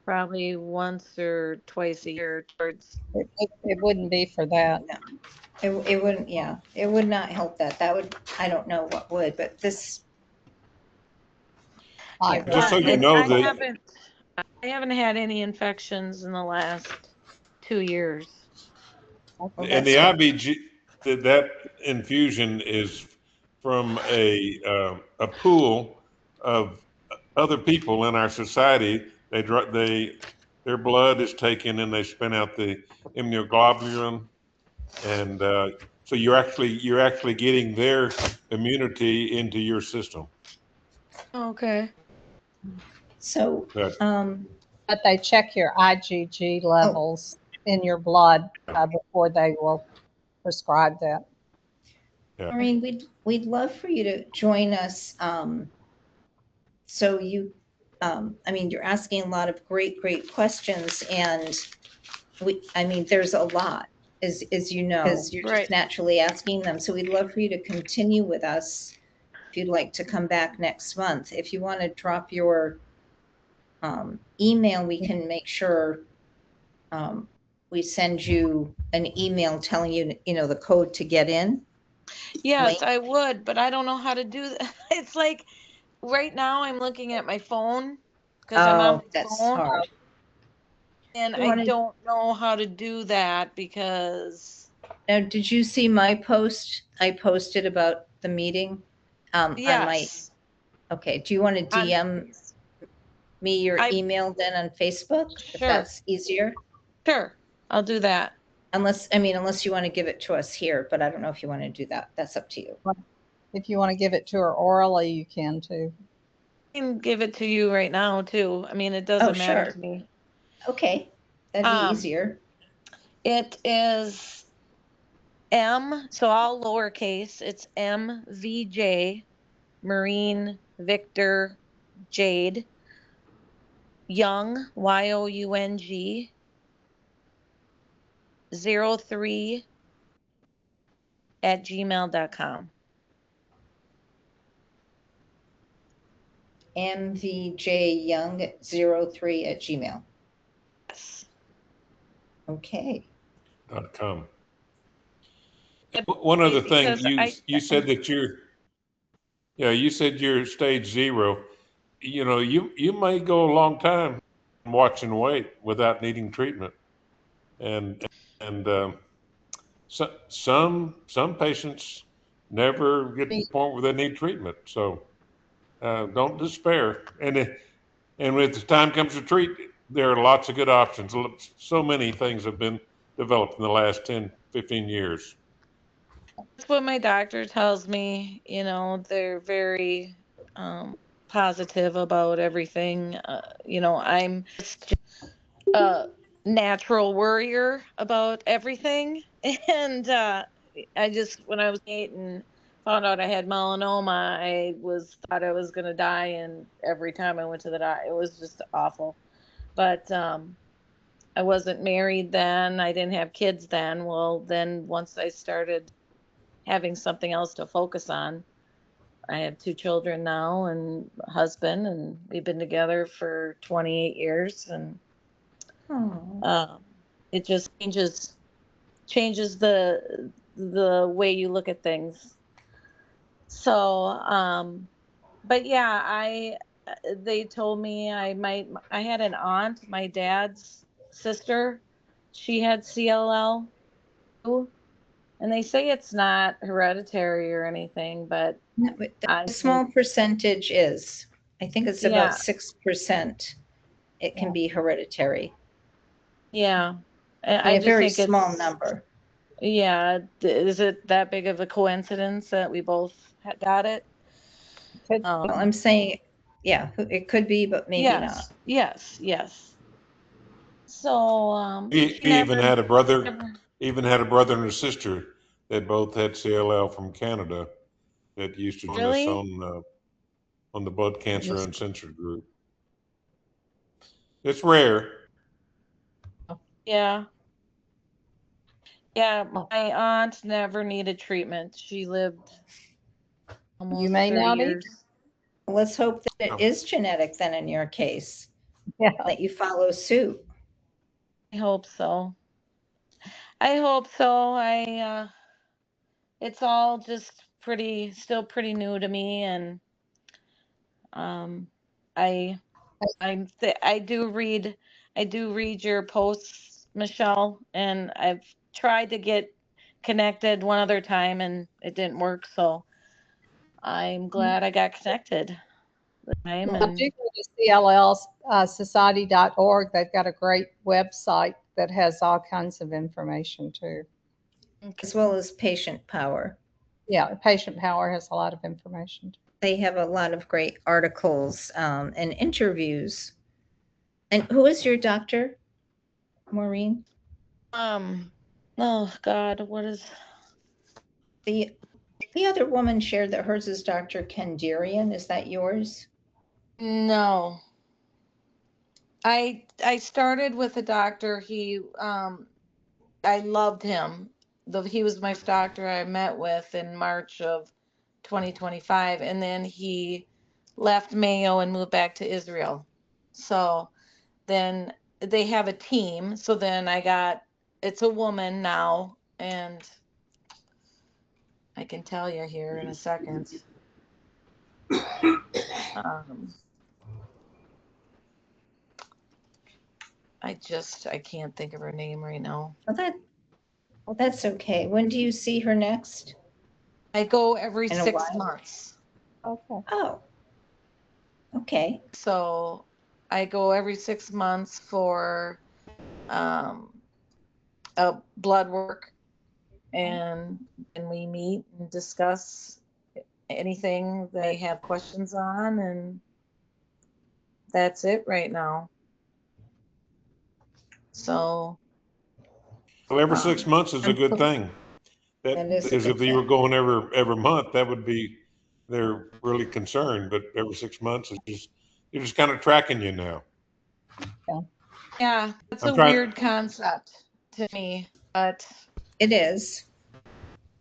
probably once or twice a year. It wouldn't be for that. No, it wouldn't. Yeah, it would not help that. That would, I don't know what would, but this. Just so you know, I haven't had any infections in the last 2 years. And the IVIG, that infusion is from a pool of other people in our society. Their blood is taken and they spin out the immunoglobulin, and so you're actually getting their immunity into your system. Okay. So, but they check your IgG levels in your blood before they will prescribe that. Yeah. Maureen, we'd love for you to join us. So you, you're asking a lot of great questions, and there's a lot, as you know, because you're just naturally asking them. So we'd love for you to continue with us. If you'd like to come back next month, if you want to drop your email, we can make sure we send you an email telling you, the code to get in. Yes, I would, but I don't know how to do that. It's like right now I'm looking at my phone because I'm on my phone. Hard. And I don't know how to do that because Now, did you see my post? I posted about the meeting on my. Yes. Okay. Do you want to DM me your email then on Facebook? If Sure. that's easier. Sure. I'll do that. Unless you want to give it to us here, but I don't know if you want to do that. That's up to you. If you want to give it to her orally, you can too. I can give it to you right now too. I mean, it doesn't matter to me. Okay. That'd be easier. It is M, so all lowercase. It's MVJ, Marine Victor Jade, Young, YOUNG, 03 @gmail.com. mvjyoung03 Yes. Okay. .com. One other thing, you said that you said you're stage 0. You know, you may go a long time watching weight without needing treatment, and some patients never get to the point where they need treatment. So don't despair. And when the time comes to treat, there are lots of good options. So many things have been developed in the last 10, 15 years. That's what my doctor tells me. You know, they're very positive about everything. You know, I'm just a natural worrier about everything. And I just, when I was 8 and found out I had melanoma, I thought I was going to die. And every time I went to the doctor, it was just awful. But I wasn't married then. I didn't have kids then. Well, then once I started having something else to focus on, I have 2 children now and a husband, and we've been together for 28 years. And it just changes the way you look at things. So, but yeah, they told me I had an aunt, my dad's sister, she had CLL, and they say it's not hereditary or anything, but a small percentage is. I think it's about 6%. It can be hereditary. Yeah. A very small number. Yeah. Is it that big of a coincidence that we both got it? Well, I'm saying, yeah, it could be, but maybe not. Yes. So He even had a brother and a sister that both had CLL from Canada that used to join us on the Blood Cancer Uncensored group. It's rare. Yeah. Yeah, my aunt never needed treatment. She lived almost 30 years. Let's hope that it is genetic then in your case. Yeah. That you follow suit. I hope so. It's all just still pretty new to me, and I do read your posts, Michele, and I've tried to get connected one other time and it didn't work, so I'm glad I got connected. I do go to CLLsociety.org. They've got a great website that has all kinds of information too. As well as Patient Power. Yeah, Patient Power has a lot of information. They have a lot of great articles and interviews. And who is your doctor, Maureen? Oh God, what is the other woman shared that hers is Dr. Kenderian. Is that yours? No. I started with a doctor. I loved him. He was my doctor I met with in March of 2025, and then he left Mayo and moved back to Israel. So then they have a team. So then it's a woman now, and I can tell you here in a second. I can't think of her name right now. Well, Well, that's okay. When do you see her next? I go every In a 6 while? months. Okay. Oh, okay. So I go every 6 months for a blood work, and we meet and discuss anything they have questions on, and that's it right now. So So every 6 months is a good thing. That is a Because good if you were thing. going every month, that would be, they're really concerned, but every 6 months is just, you're just kind of tracking you now. yeah, it's I'm a trying- weird concept to me, but It is.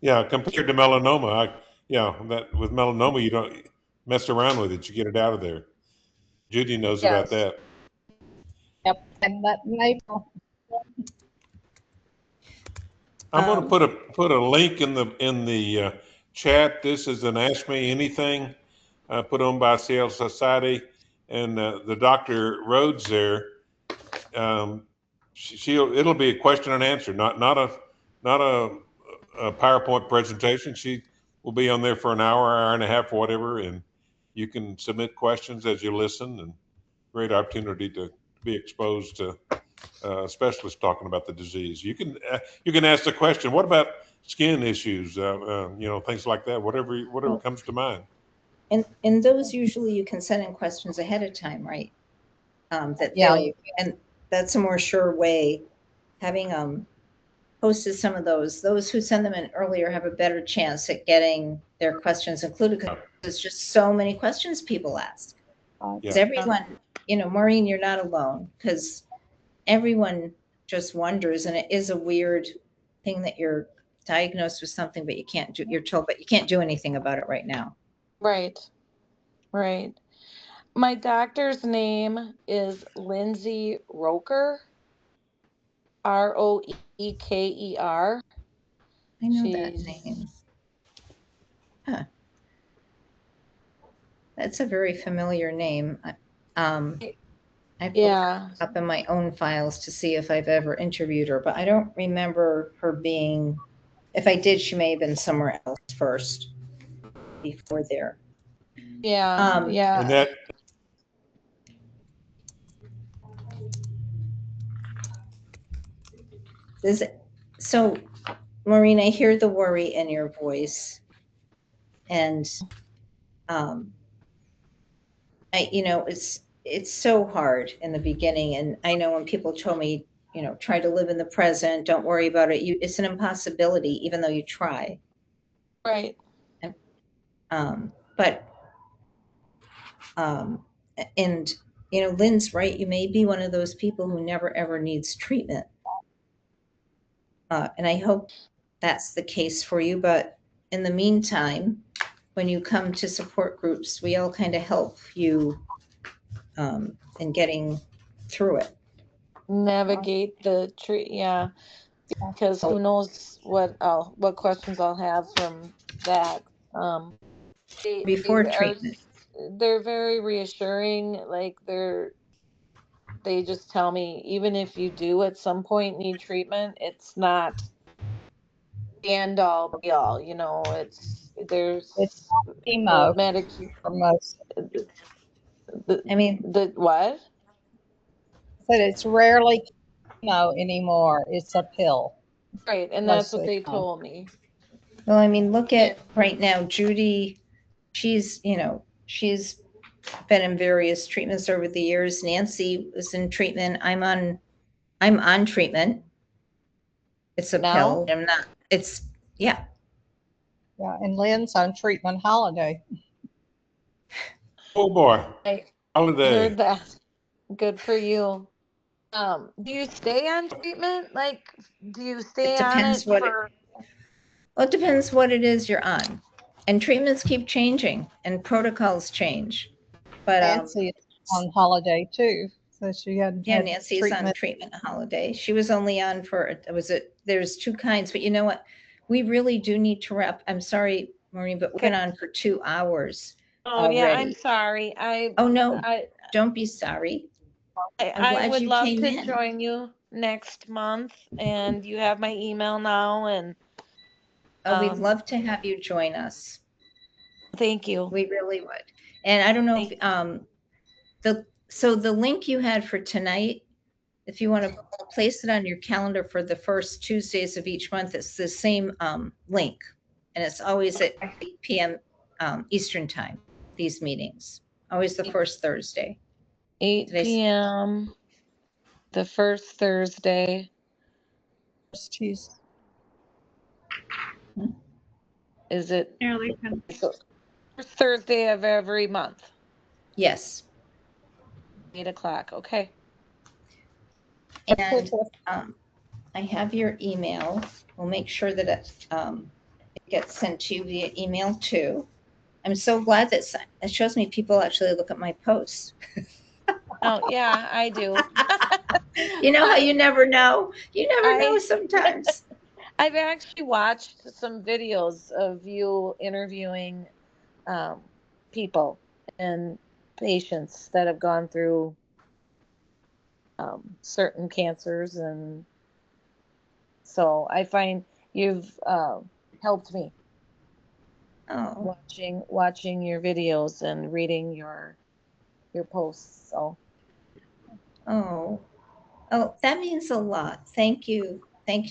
Yeah, compared to melanoma, that with melanoma, you don't mess around with it. You get it out of there. Judy knows about yes. that. Yep. And that maple. I'm going to put a link in the chat. This is an Ask Me Anything put on by CL Society, and the Dr. Rhodes there. It'll be a question and answer, not a PowerPoint presentation. She will be on there for an hour and a half, or whatever, and you can submit questions as you listen. And great opportunity to be exposed to specialists talking about the disease. You can ask the question, what about skin issues, things like that, whatever comes to mind. And those usually you can send in questions ahead of time, right? Yeah, and that's a more sure way. Having posted some of those who send them in earlier have a better chance at getting their questions included, because there's just so many questions people ask. Because everyone, Maureen, you're not alone, because everyone just wonders, and it is a weird thing that you're diagnosed with something, but you're told, but you can't do anything about it right now. Right. My doctor's name is Lindsay Roker, Roeker. I know that name. Huh. That's a very familiar name. I've looked up in my own files to see if I've ever interviewed her, but I don't remember her being. If I did, she may have been somewhere else first before there. Yeah. And that. So, Maureen, I hear the worry in your voice, and it's so hard in the beginning, and I know when people told me, try to live in the present, don't worry about it. It's an impossibility, even though you try. Right. And Lynn's right. You may be one of those people who never ever needs treatment. And I hope that's the case for you. But in the meantime, when you come to support groups, we all kind of help you in getting through it. Navigate the tree, because who knows what questions I'll have from that. Before treatment. They're very reassuring. Like they just tell me, even if you do at some point need treatment, it's not the end all be all. There's chemo medication for most. the what? Said it's rarely chemo anymore. It's a pill. Right, and that's what they told me. Well, look at right now, Judy. She's been in various treatments over the years. Nancy was in treatment. I'm on treatment. It's a pill. I'm not. Yeah, and Lynn's on treatment holiday. Oh boy. Holiday. Heard that. Good for you. Do you stay on treatment? Do you stay on it for? Well, it depends what it is you're on. And treatments keep changing and protocols change. But Nancy is on holiday too. So she had Nancy's on treatment holiday. She was only on for there's two kinds, but you know what? We really do need to wrap. I'm sorry, Maureen, but we've been on for 2 hours. Oh yeah, I'm sorry. Oh no, don't be sorry. I would love to join you next month, and you have my email now, and We'd love to have you join us. thank you. We really would. And I don't know if so the link you had for tonight, if you want to place it on your calendar for the first Tuesdays of each month, it's the same link, and it's always at 8 p.m. Eastern time. These meetings always the first Thursday. 8 p.m. the first Thursday. First Tuesday. Is it Nearly first Thursday of every month? Yes. 8 o'clock. Okay. And I have your email. We'll make sure that it gets sent to you via email too. I'm so glad that it shows me people actually look at my posts. Oh yeah, I do. You know how you never know? You never know sometimes. I've actually watched some videos of you interviewing people and patients that have gone through certain cancers, and so I find you've helped me. Oh. Watching your videos and reading your posts. So. Oh, that means a lot. Thank you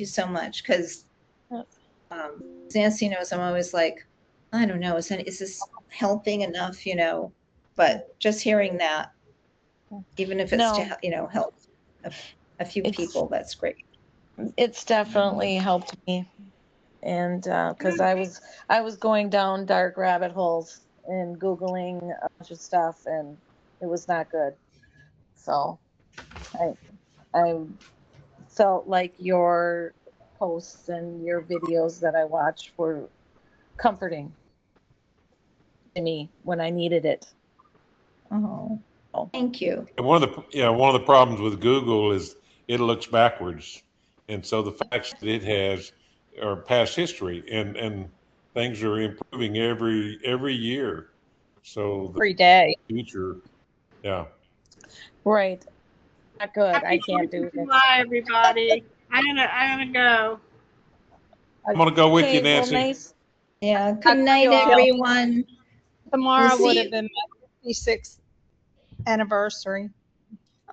so much. Because Nancy knows I'm always like, I don't know, is this helping enough? You know, but just hearing that, even if it's to help a few people, that's great. It's definitely helped me, and because I was going down dark rabbit holes and Googling a bunch of stuff, and it was not good. So I felt like your posts and your videos that I watched were comforting to me when I needed it. Oh, thank you. And one of the problems with Google is it looks backwards, and so the facts that it has are past history, and things are improving every year. So Every day. Future, yeah. Right. Not good. Happy I can't 4th do of it. July, everybody. I'm gonna go. I'm gonna go with you, Okay, well, Nancy. nice. Yeah. Good night, everyone. Tomorrow We'll would see have been my 56th anniversary.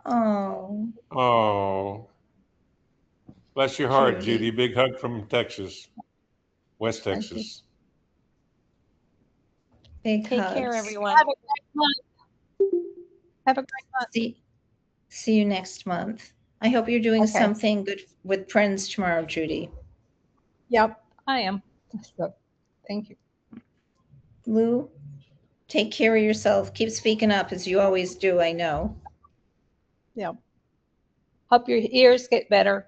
Oh. Oh, bless your heart, Judy. Judy. Big hug from Texas, West Texas. Big Take hugs. care, everyone. Have a great month. Have a great month. See you next month. I hope you're doing Okay. something good with friends tomorrow, Judy. Yep, I am. So, thank you. Lou, take care of yourself. Keep speaking up as you always do, I know. Yep. Hope your ears get better.